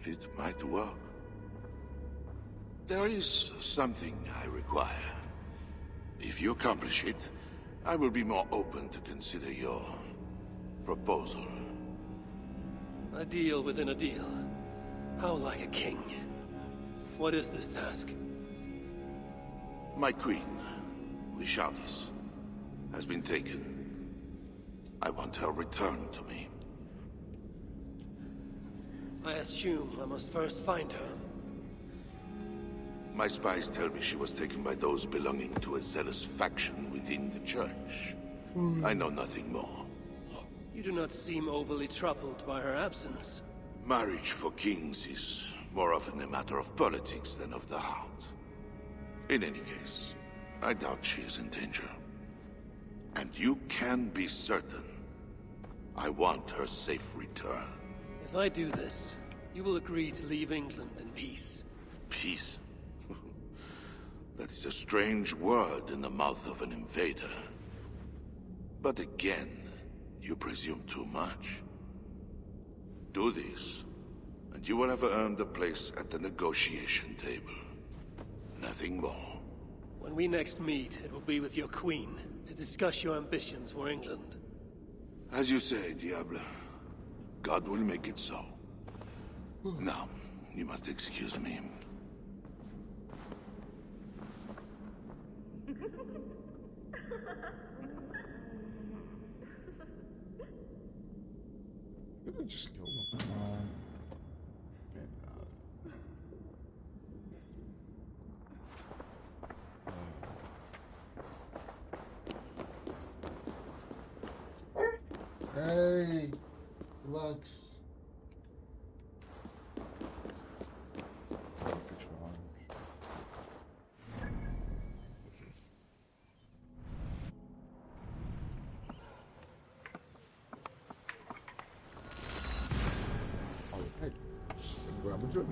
It might work. There is something I require. If you accomplish it, I will be more open to consider your proposal. A deal within a deal. How like a king. What is this task? My queen, Richardis, has been taken. I want her returned to me. I assume I must first find her. My spies tell me she was taken by those belonging to a zealous faction within the church. I know nothing more. You do not seem overly troubled by her absence. Marriage for kings is more often a matter of politics than of the heart. In any case, I doubt she is in danger. And you can be certain I want her safe return. If I do this, you will agree to leave England in peace. Peace? That is a strange word in the mouth of an invader. But again, you presume too much. Do this, and you will have earned a place at the negotiation table. Nothing more. When we next meet, it will be with your queen, to discuss your ambitions for England. As you say, Diable. God will make it so. Now, you must excuse me. Just kill them. Hey, Lux. Hey, grab a drink.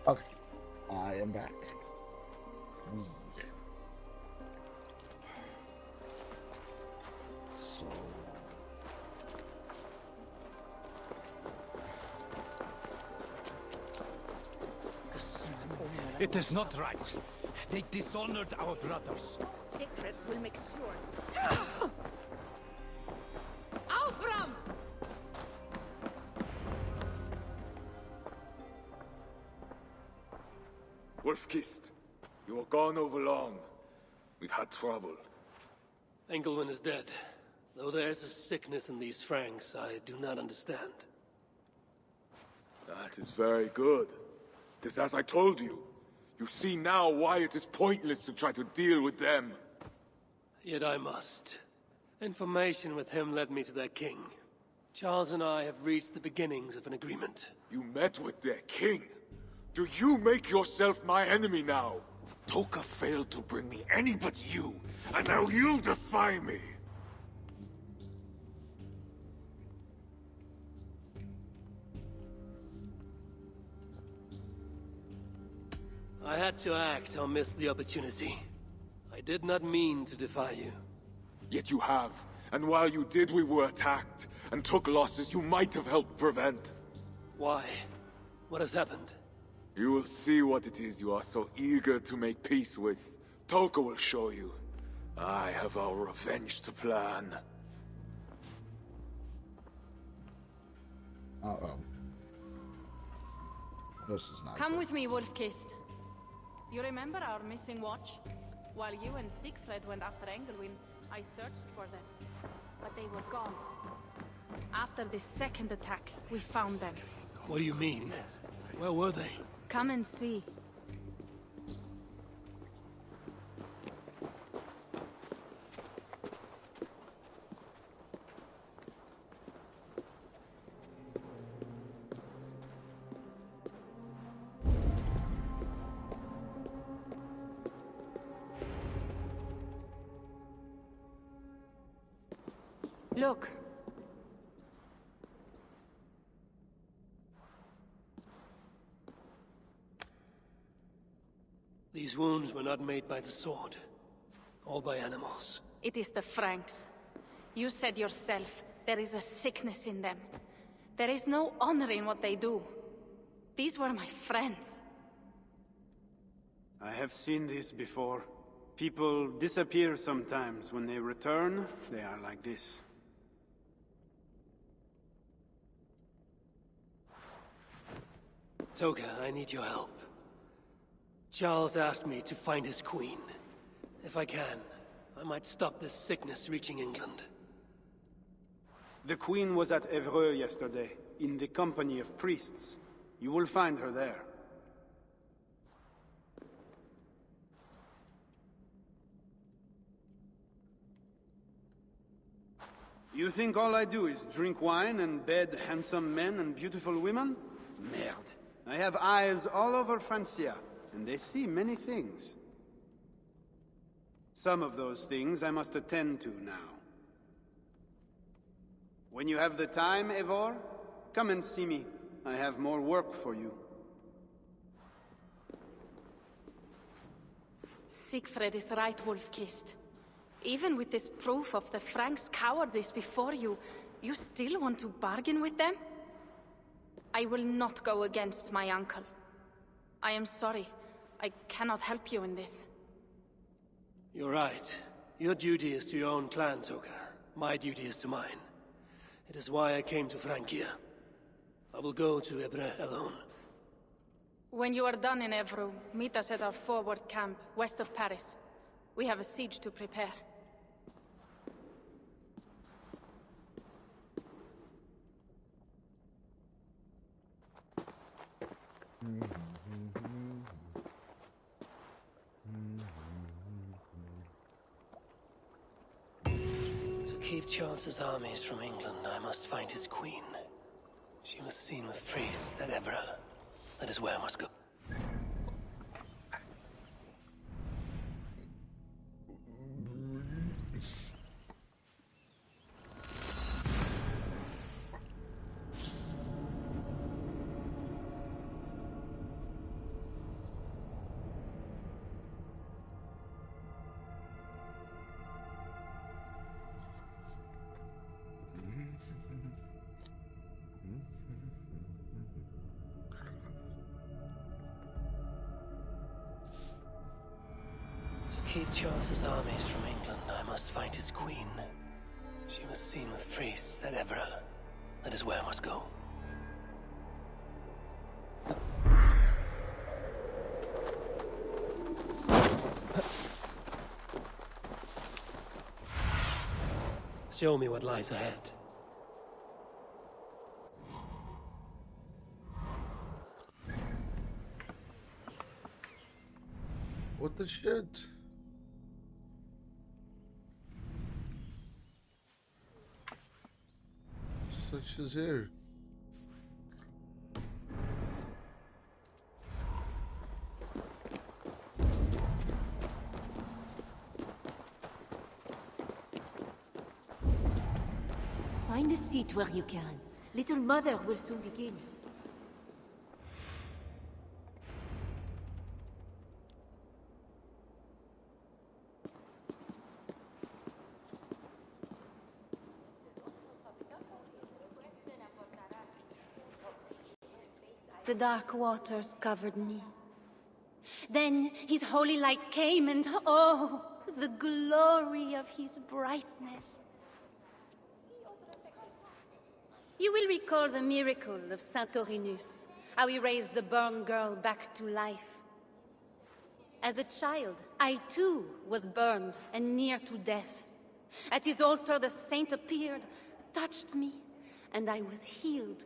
Okay, I am back. So It is not right. They dishonored our brothers. Secret will make sure. Aufram! Wolf-Kissed, you were gone over long. We've had trouble. Engelwin is dead. Though there's a sickness in these Franks, I do not understand. That is very good. It is as I told you. You see now why it is pointless to try to deal with them. Yet I must. Information with him led me to their king. Charles and I have reached the beginnings of an agreement. You met with their king? Do you make yourself my enemy now? Toka failed to bring me any but you, and now you'll defy me! I had to act or miss the opportunity. I did not mean to defy you. Yet you have, and while you did, we were attacked, and took losses you might have helped prevent. Why? What has happened? You will see what it is you are so eager to make peace with. Toka will show you. I have our revenge to plan. Uh-oh. This is not Come good. with me, Wolf-Kissed. You remember our missing watch? While you and Siegfried went after Engelwin, I searched for them. But they were gone. After the second attack, we found them. What do you mean? Where were they? Come and see. Look. These wounds were not made by the sword, or by animals. It is the Franks. You said yourself, there is a sickness in them. There is no honor in what they do. These were my friends. I have seen this before. People disappear sometimes. When they return, they are like this. Toka, I need your help. Charles asked me to find his queen. If I can, I might stop this sickness reaching England. The queen was at Evreux yesterday, in the company of priests. You will find her there. You think all I do is drink wine and bed handsome men and beautiful women? Merde. I have eyes all over Francia, and they see many things. Some of those things I must attend to now. When you have the time, Eivor, come and see me. I have more work for you. Siegfried is right, Wolf-Kissed. Even with this proof of the Franks' cowardice before you, you still want to bargain with them? I will not go against my uncle. I am sorry. I cannot help you in this. You're right. Your duty is to your own clan, Toka. My duty is to mine. It is why I came to Francia. I will go to Evreux alone. When you are done in Evreux, meet us at our forward camp, west of Paris. We have a siege to prepare. To keep Charles's armies from England, I must find his queen. She was seen with priests at Evreux. That is where I must go. keep Charles's armies from England, I must find his queen. She was seen with priests at Evra. That is where I must go. Show me what lies ahead. What the shit? Such is here. Find a seat where you can. Little Mother will soon begin. The dark waters covered me. Then his holy light came and oh, the glory of his brightness. You will recall the miracle of Saint Orinus, how he raised the burned girl back to life. As a child, I too was burned and near to death. At his altar the saint appeared, touched me, and I was healed.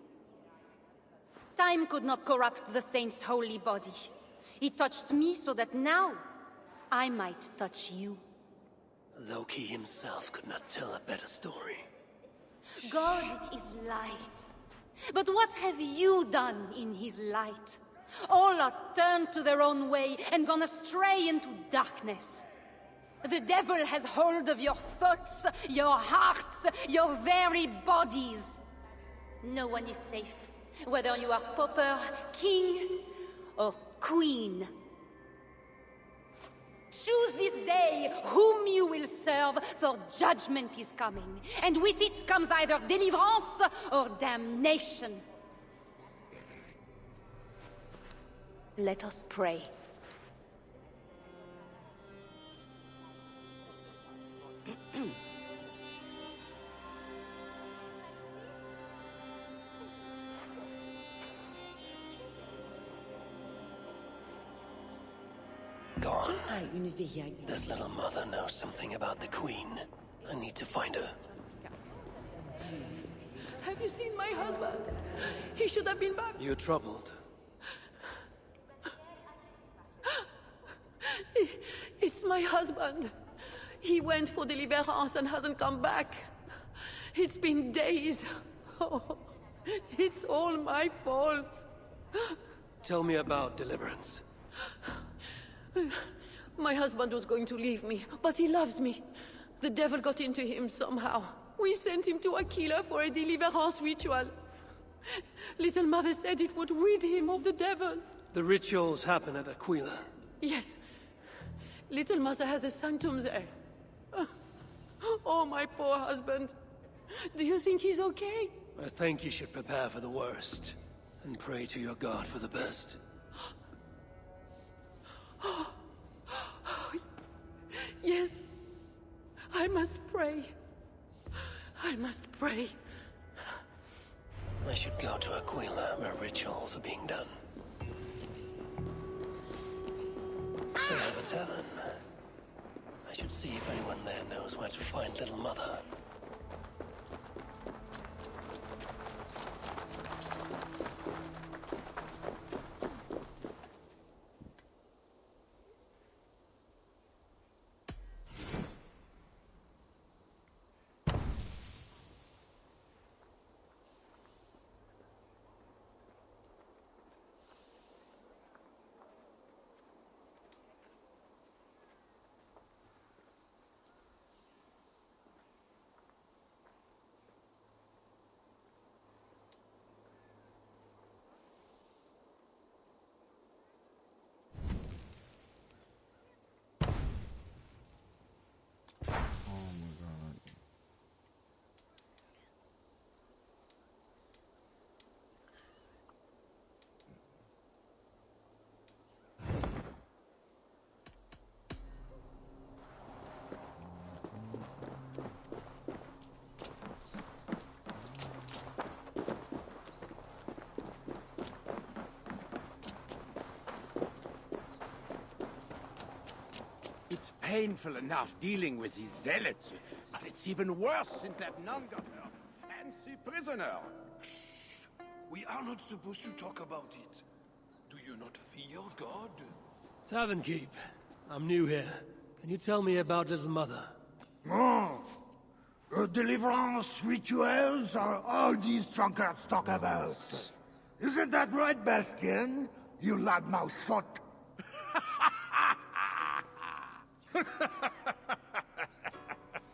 Time could not corrupt the saint's holy body. He touched me so that now I might touch you. Loki himself could not tell a better story. God is light. But what have you done in his light? All are turned to their own way and gone astray into darkness. The devil has hold of your thoughts, your hearts, your very bodies. No one is safe, whether you are pauper, king, or queen. Choose this day whom you will serve, for judgment is coming, and with it comes either deliverance or damnation. Let us pray. Gone. This little mother knows something about the Queen. I need to find her. Have you seen my husband? He should have been back. You're troubled. It's my husband. He went for deliverance and hasn't come back. It's been days. Oh, it's all my fault. Tell me about deliverance. My husband was going to leave me, but he loves me. The devil got into him somehow. We sent him to Aquila for a deliverance ritual. Little Mother said it would rid him of the devil. The rituals happen at Aquila. Yes. Little Mother has a sanctum there. Oh, my poor husband. Do you think he's okay? I think you should prepare for the worst and pray to your God for the best. Yes, I must pray. I must pray. I should go to Aquila where rituals are being done. They have a tavern. I should see if anyone there knows where to find Little Mother. painful enough dealing with these zealots, but it's even worse since that nun got her fancy prisoner. We are not supposed to talk about it. Do you not fear God? Tavern Keep. I'm new here. Can you tell me about Little Mother? Oh, deliverance rituals are all these drunkards talk about. Isn't that right, Bastien? You loudmouth sot.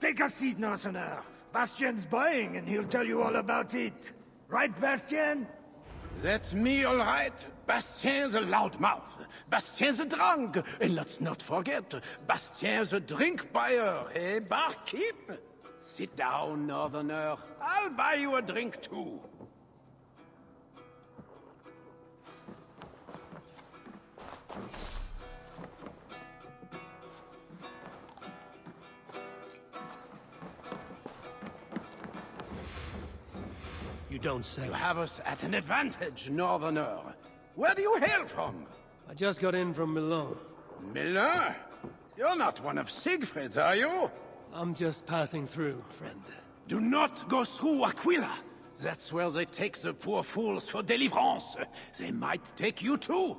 Take a seat, Northerner. Bastien's buying, and he'll tell you all about it. Right, Bastien? That's me, all right. Bastien's a loudmouth. Bastien's a drunk. And let's not forget, Bastien's a drink buyer, eh, barkeep? Sit down, Northerner. I'll buy you a drink, too. You don't say. You have us at an advantage, Northerner. Where do you hail from? I just got in from Milan. Milan? You're not one of Siegfried's, are you? I'm just passing through, friend. Do not go through Aquila. That's where they take the poor fools for deliverance. They might take you too.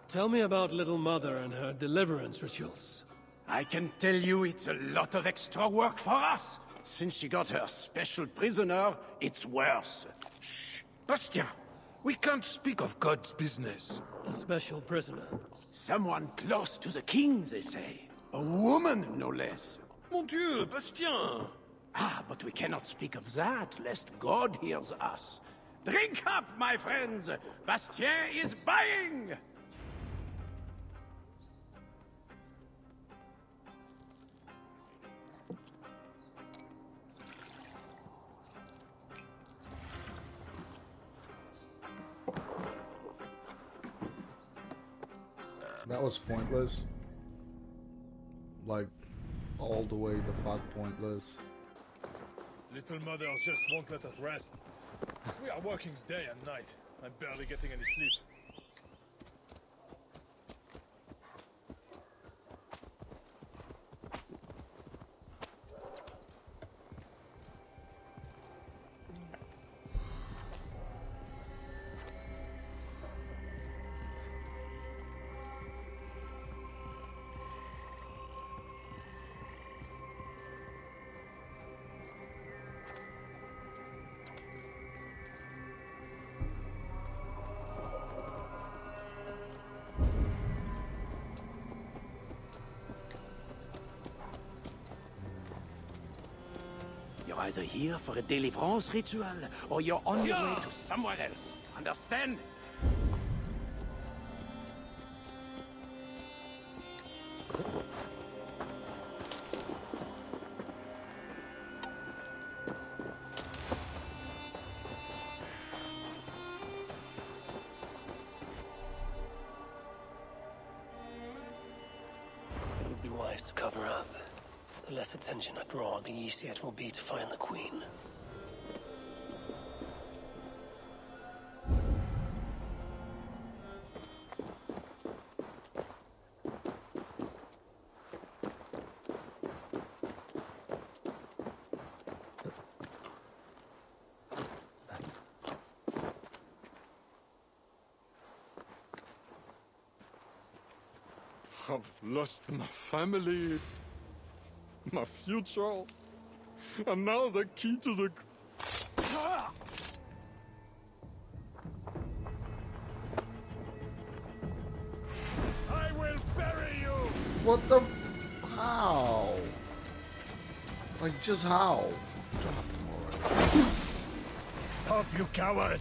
Tell me about Little Mother and her deliverance rituals. I can tell you it's a lot of extra work for us. Since she got her special prisoner, it's worse. Shh! Bastien! We can't speak of God's business. A special prisoner. Someone close to the king, they say. A woman, no less. Mon Dieu, Bastien! Ah, but we cannot speak of that, lest God hears us. Drink up, my friends! Bastien is buying! That was pointless. Like, all the way the fuck pointless. Little Mother just won't let us rest. We are working day and night. I'm barely getting any sleep. You're either here for a deliverance ritual, or you're on your way to somewhere else. Understand? It would be wise to cover up. The less attention I draw, the easier it will be to find the Queen. I've lost my family, my future, and now the key to the... I will bury you! What the... How? Like, just how? Drop him already. Up, you coward!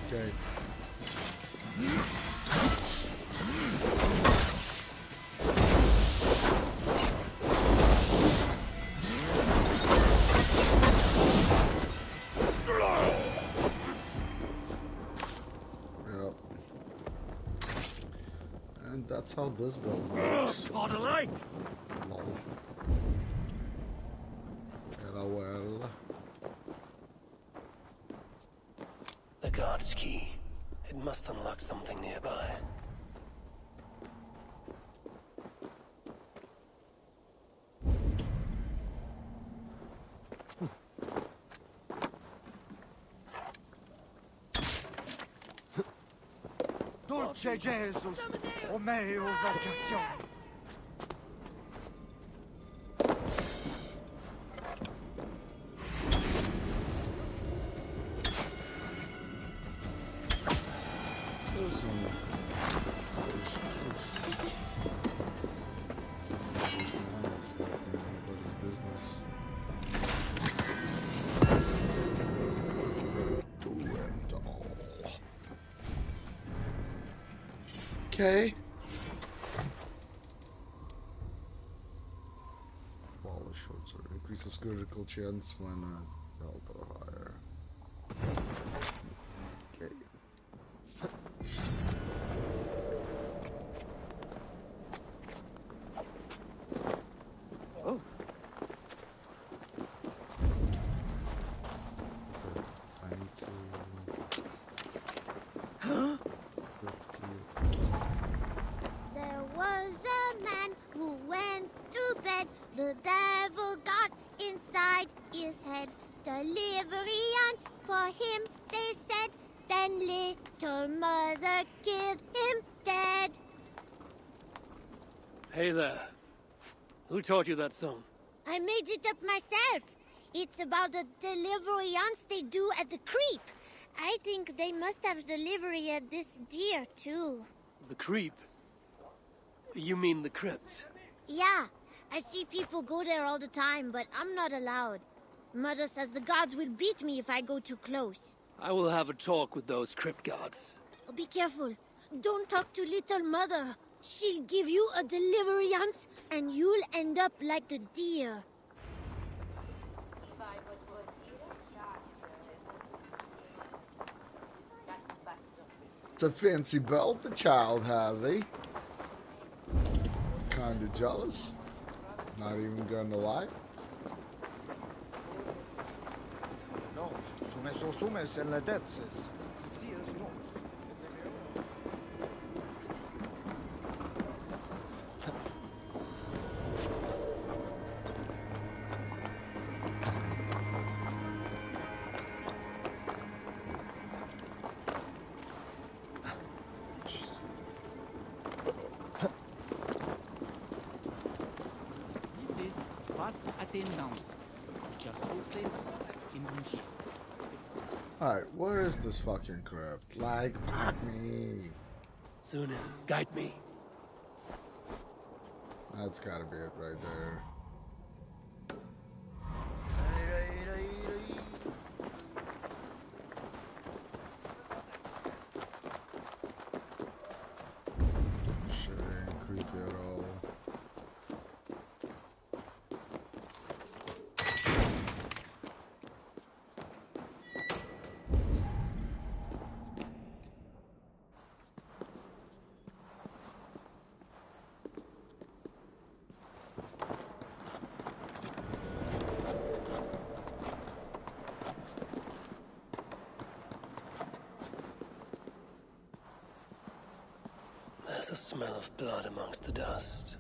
Okay. Yep. And that's how this build works. For the light! Lol. LOL. something nearby. Dulce Jesus, o meo vocación. Okay. Ball is short circuit. Increases critical chance when health or higher. Okay. Oh. I need to. There was a man who went to bed. The devil got inside his head. Deliverance for him, they said. Then little mother killed him dead. Hey there. Who taught you that song? I made it up myself. It's about the deliverance they do at the creep. I think they must have delivery at this deer, too. The creep? You mean the crypt? Yeah, I see people go there all the time, but I'm not allowed. Mother says the gods will beat me if I go too close. I will have a talk with those crypt gods. Oh, be careful. Don't talk to little mother. She'll give you a deliverance, and you'll end up like the deer. It's a fancy belt the child has, eh? Kinda jealous. Not even gonna lie. No, sumes en la detses. Alright, where is this fucking crypt? Like, fuck me. Sunan, guide me. That's gotta be it right there. Shit ain't creepy at all. There's a smell of blood amongst the dust,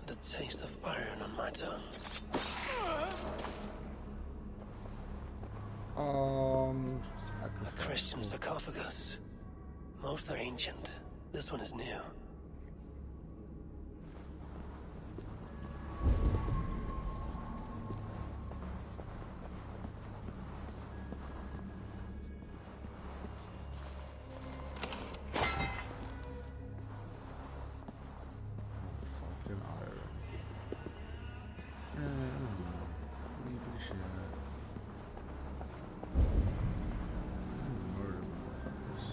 and a taste of iron on my tongue. A Christian sarcophagus. Most are ancient. This one is new. Fucking iron. Creepy shit. Murder motherfuckers.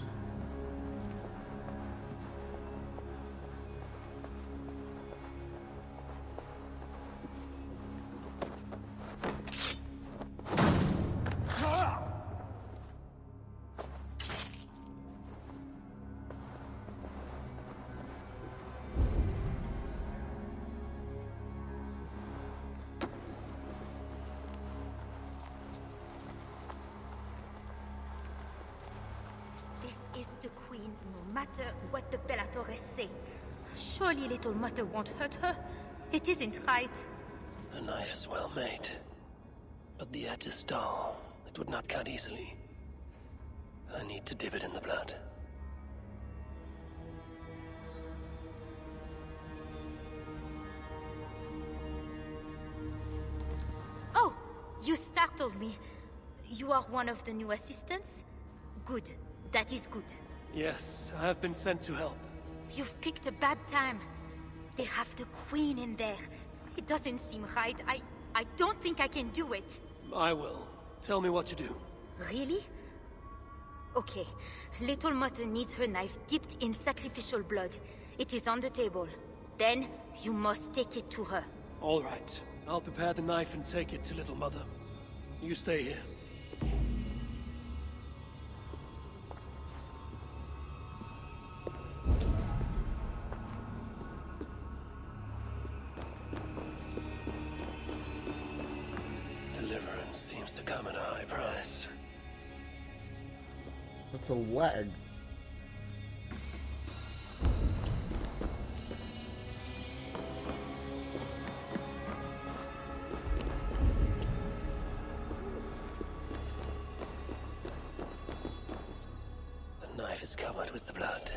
matter what the Bellatores say. Surely little mother won't hurt her. It isn't right. The knife is well made, but the edge is dull. It would not cut easily. I need to dip it in the blood. Oh, you startled me. You are one of the new assistants? Good. That is good. Yes, I have been sent to help. You've picked a bad time. They have the Queen in there. It doesn't seem right. I don't think I can do it. I will. Tell me what to do. Really? Okay. Little Mother needs her knife dipped in sacrificial blood. It is on the table. Then, you must take it to her. All right. I'll prepare the knife and take it to Little Mother. You stay here. Deliverance seems to come at a high price. That's a leg. The knife is covered with the blood.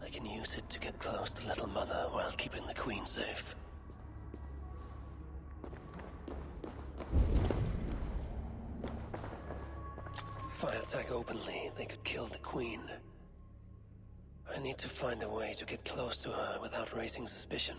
I can use it to get close to Little Mother while keeping the Queen safe. If I attack openly, they could kill the Queen. I need to find a way to get close to her without raising suspicion.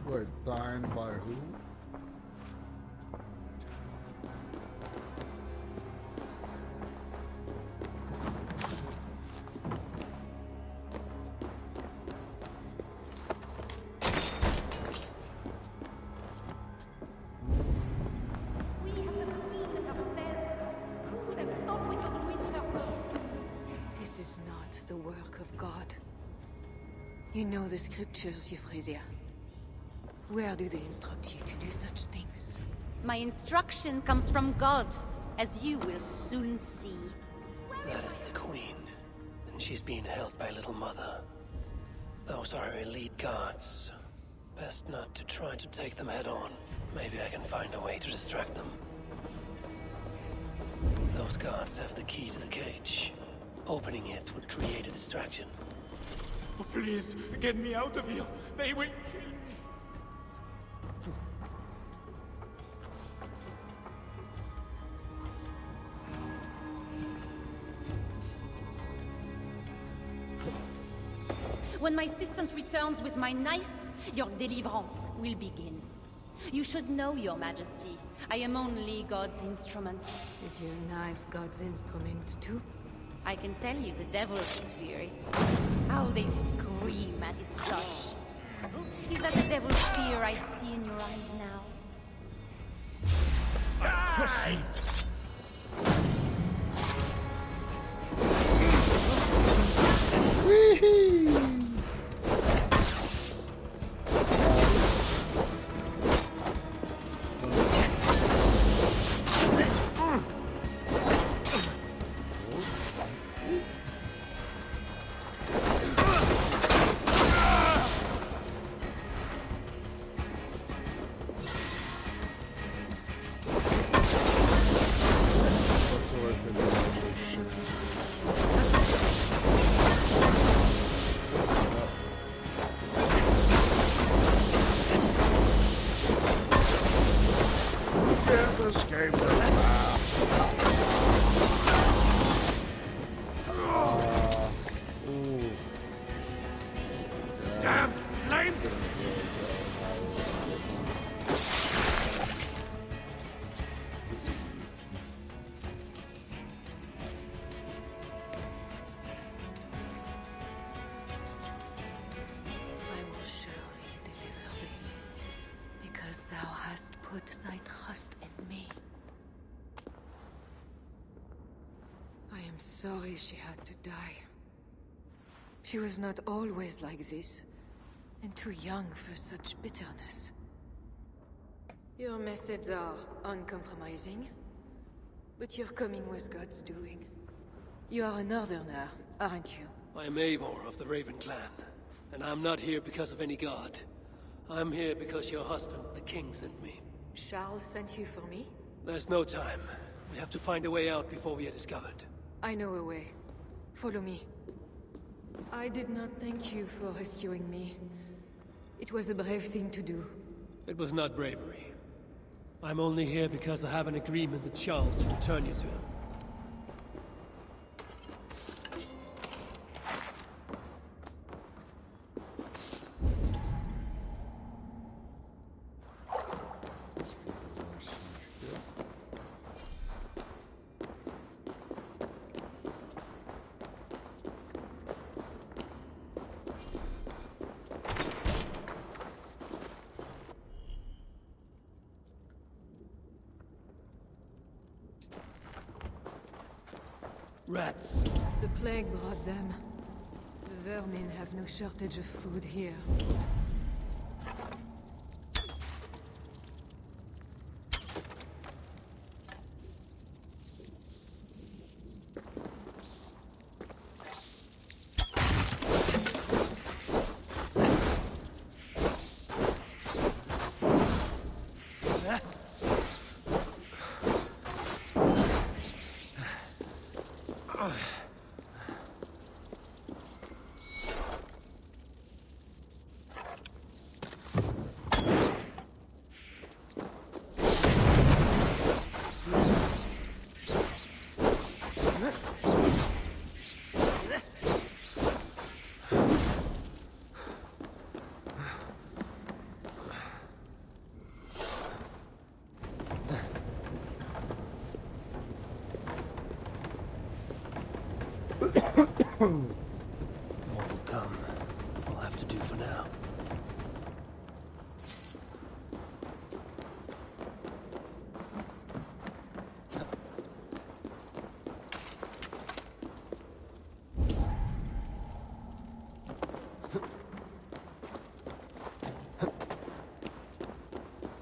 Wait, signed by who? This is not the work of God. You know the scriptures, Euphrasia. Where do they instruct you to do such things? My instruction comes from God, as you will soon see. That is the Queen, and she's being held by Little Mother. Those are her elite guards. Best not to try to take them head on. Maybe I can find a way to distract them. Those guards have the key to the cage. Opening it would create a distraction. Oh, please, get me out of here. They will... When my assistant returns with my knife, your deliverance will begin. You should know, Your Majesty. I am only God's instrument. Is your knife God's instrument too? I can tell you the devil's fear it. How they scream at its touch. Is that the devil's fear I see in your eyes now? Just Wee-hee! put thy trust in me. I am sorry she had to die. She was not always like this, and too young for such bitterness. Your methods are uncompromising, but your coming was God's doing. You are a northerner, aren't you? I am Eivor of the Raven clan, and I'm not here because of any god. I'm here because your husband, the king, sent me. Charles sent you for me? There's no time. We have to find a way out before we are discovered. I know a way. Follow me. I did not thank you for rescuing me. It was a brave thing to do. It was not bravery. I'm only here because I have an agreement with Charles to return you to him. Rats. The plague brought them. The vermin have no shortage of food here. What will come, we'll have to do for now.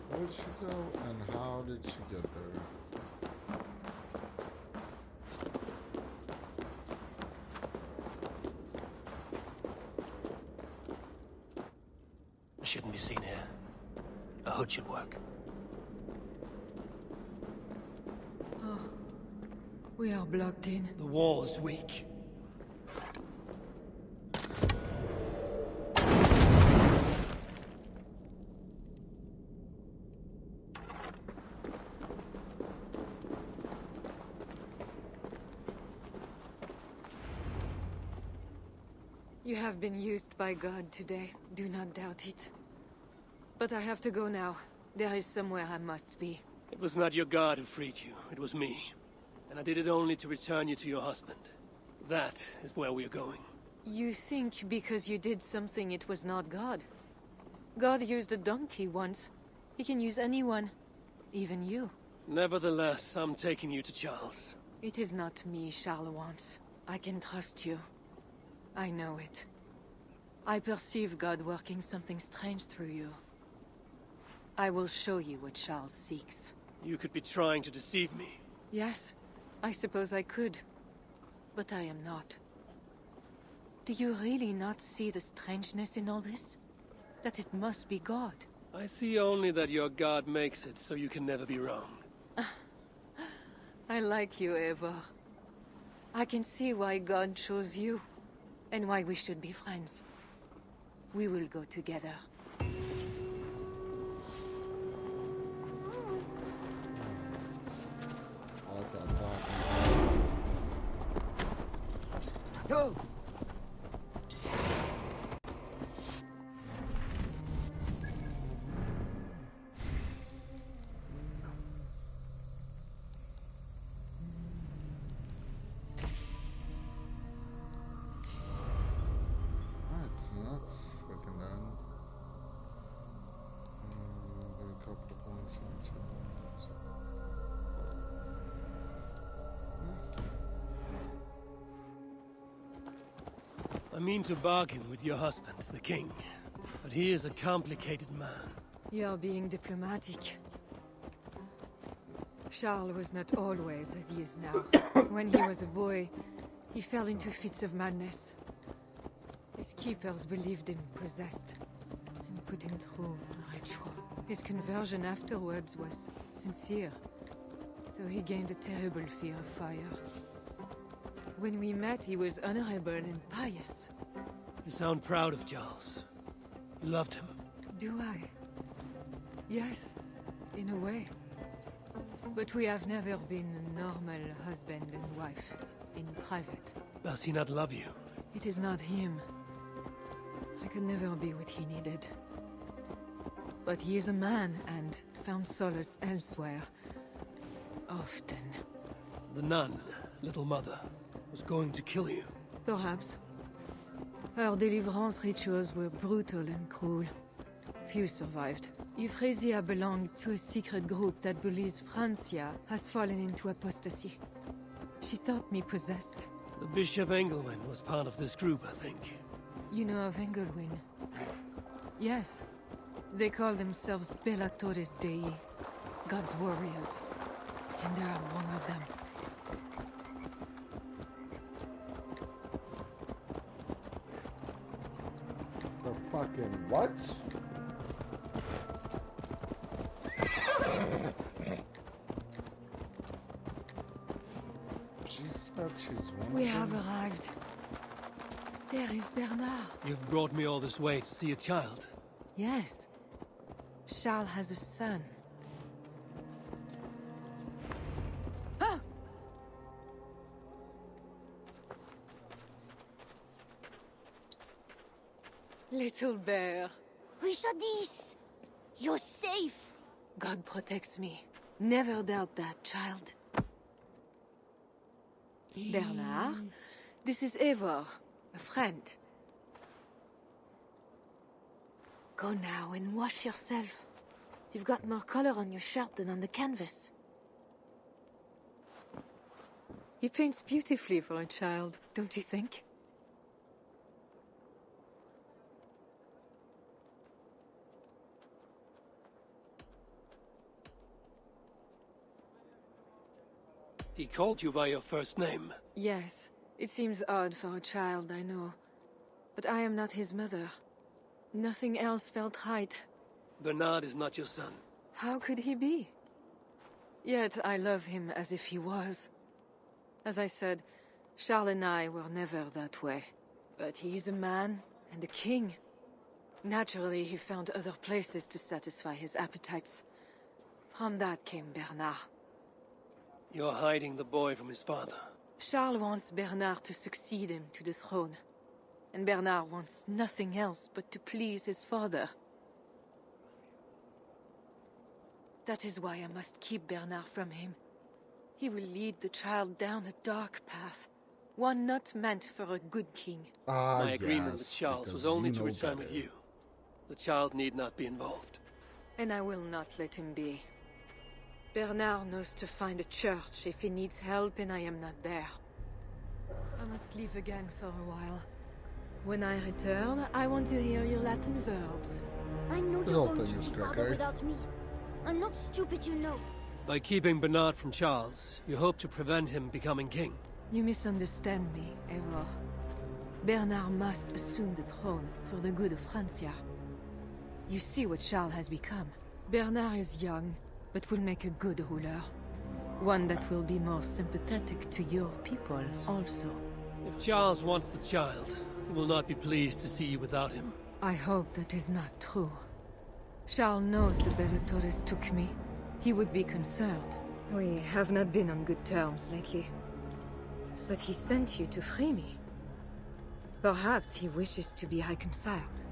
Where did she go and how did she get there? Shouldn't be seen here. A hood should work. Oh, we are blocked in. The wall is weak. You have been used by God today. Do not doubt it. But I have to go now. There is somewhere I must be. It was not your god who freed you. It was me. And I did it only to return you to your husband. That is where we are going. You think because you did something it was not God? God used a donkey once. He can use anyone. Even you. Nevertheless, I'm taking you to Charles. It is not me Charles wants. I can trust you. I know it. I perceive God working something strange through you. I will show you what Charles seeks. You could be trying to deceive me. Yes, I suppose I could. But I am not. Do you really not see the strangeness in all this? That it must be God? I see only that your god makes it so you can never be wrong. I like you, Eivor. I can see why God chose you. And why we should be friends. We will go together. Go! So that's freaking done. I mean to bargain with your husband, the king. But he is a complicated man. You're being diplomatic. Charles was not always as he is now. When he was a boy, he fell into fits of madness. His keepers believed him possessed, and put him through a ritual. His conversion afterwards was sincere, though he gained a terrible fear of fire. When we met, he was honorable and pious. You sound proud of Charles. You loved him. Do I? Yes, in a way. But we have never been a normal husband and wife, in private. Does he not love you? It is not him. I could never be what he needed. But he is a man, and found solace elsewhere. Often. The nun, little mother, was going to kill you. Perhaps. Her deliverance rituals were brutal and cruel. Few survived. Euphrasia belonged to a secret group that believes Francia has fallen into apostasy. She thought me possessed. The Bishop Engelwin was part of this group, I think. You know of Engelwin? Yes. They call themselves Bellatores Dei, God's warriors. And there are one of them. The fucking what? She said she's one We of have them. arrived. There is Bernard. You've brought me all this way to see a child. Yes. Charles has a son. Ah! Little bear. Richardis! You're safe! God protects me. Never doubt that, child. Bernard, this is Eivor, a friend. Go now and wash yourself. You've got more color on your shirt than on the canvas. He paints beautifully for a child, don't you think? He called you by your first name. Yes, it seems odd for a child, I know. But I am not his mother. Nothing else felt right. Bernard is not your son. How could he be? Yet I love him as if he was. As I said, Charles and I were never that way. But he is a man and a king. Naturally, he found other places to satisfy his appetites. From that came Bernard. You're hiding the boy from his father. Charles wants Bernard to succeed him to the throne. And Bernard wants nothing else but to please his father. That is why I must keep Bernard from him. He will lead the child down a dark path. One not meant for a good king. My agreement with Charles was only to return with you. The child need not be involved. And I will not let him be. Bernard knows to find a church if he needs help and I am not there. I must leave again for a while. When I return, I want to hear your Latin verbs. I know This you're whole going thing to is see Father Gregory. without me. I'm not stupid, you know. By keeping Bernard from Charles, you hope to prevent him becoming king. You misunderstand me, Eivor. Bernard must assume the throne for the good of Francia. You see what Charles has become. Bernard is young, but will make a good ruler. One that will be more sympathetic to your people also. If Charles wants the child, he will not be pleased to see you without him. I hope that is not true. Charles knows the Bellatores took me. He would be concerned. We have not been on good terms lately. But he sent you to free me. Perhaps he wishes to be reconciled.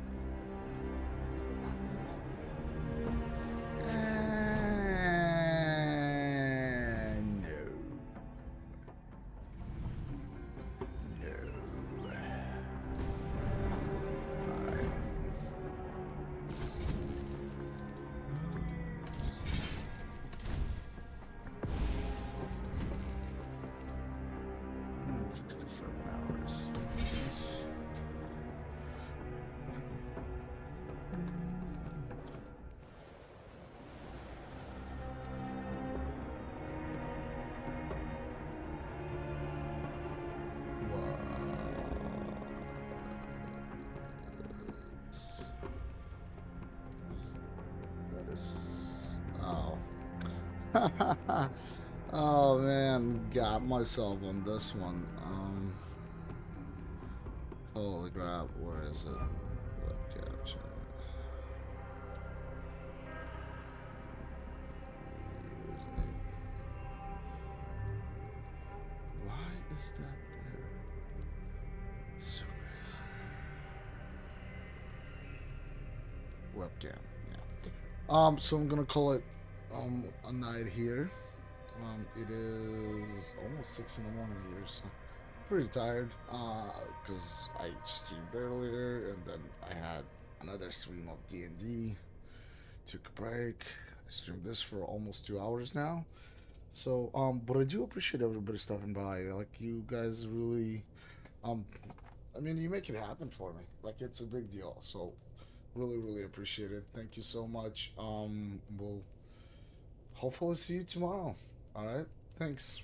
Oh man, got myself on this one. Holy crap, where is it? Web capture. Why is that there? So crazy. Webcam, yeah. So I'm gonna call it a night here. It is almost 6 in the morning here, so pretty tired. Because I streamed earlier, and then I had another stream of D&D. Took a break. I streamed this for almost 2 hours now. So, but I do appreciate everybody stopping by. Like, you guys really, I mean, you make it happen for me. Like, it's a big deal. So, really, really appreciate it. Thank you so much. We'll hopefully see you tomorrow. All right. Thanks.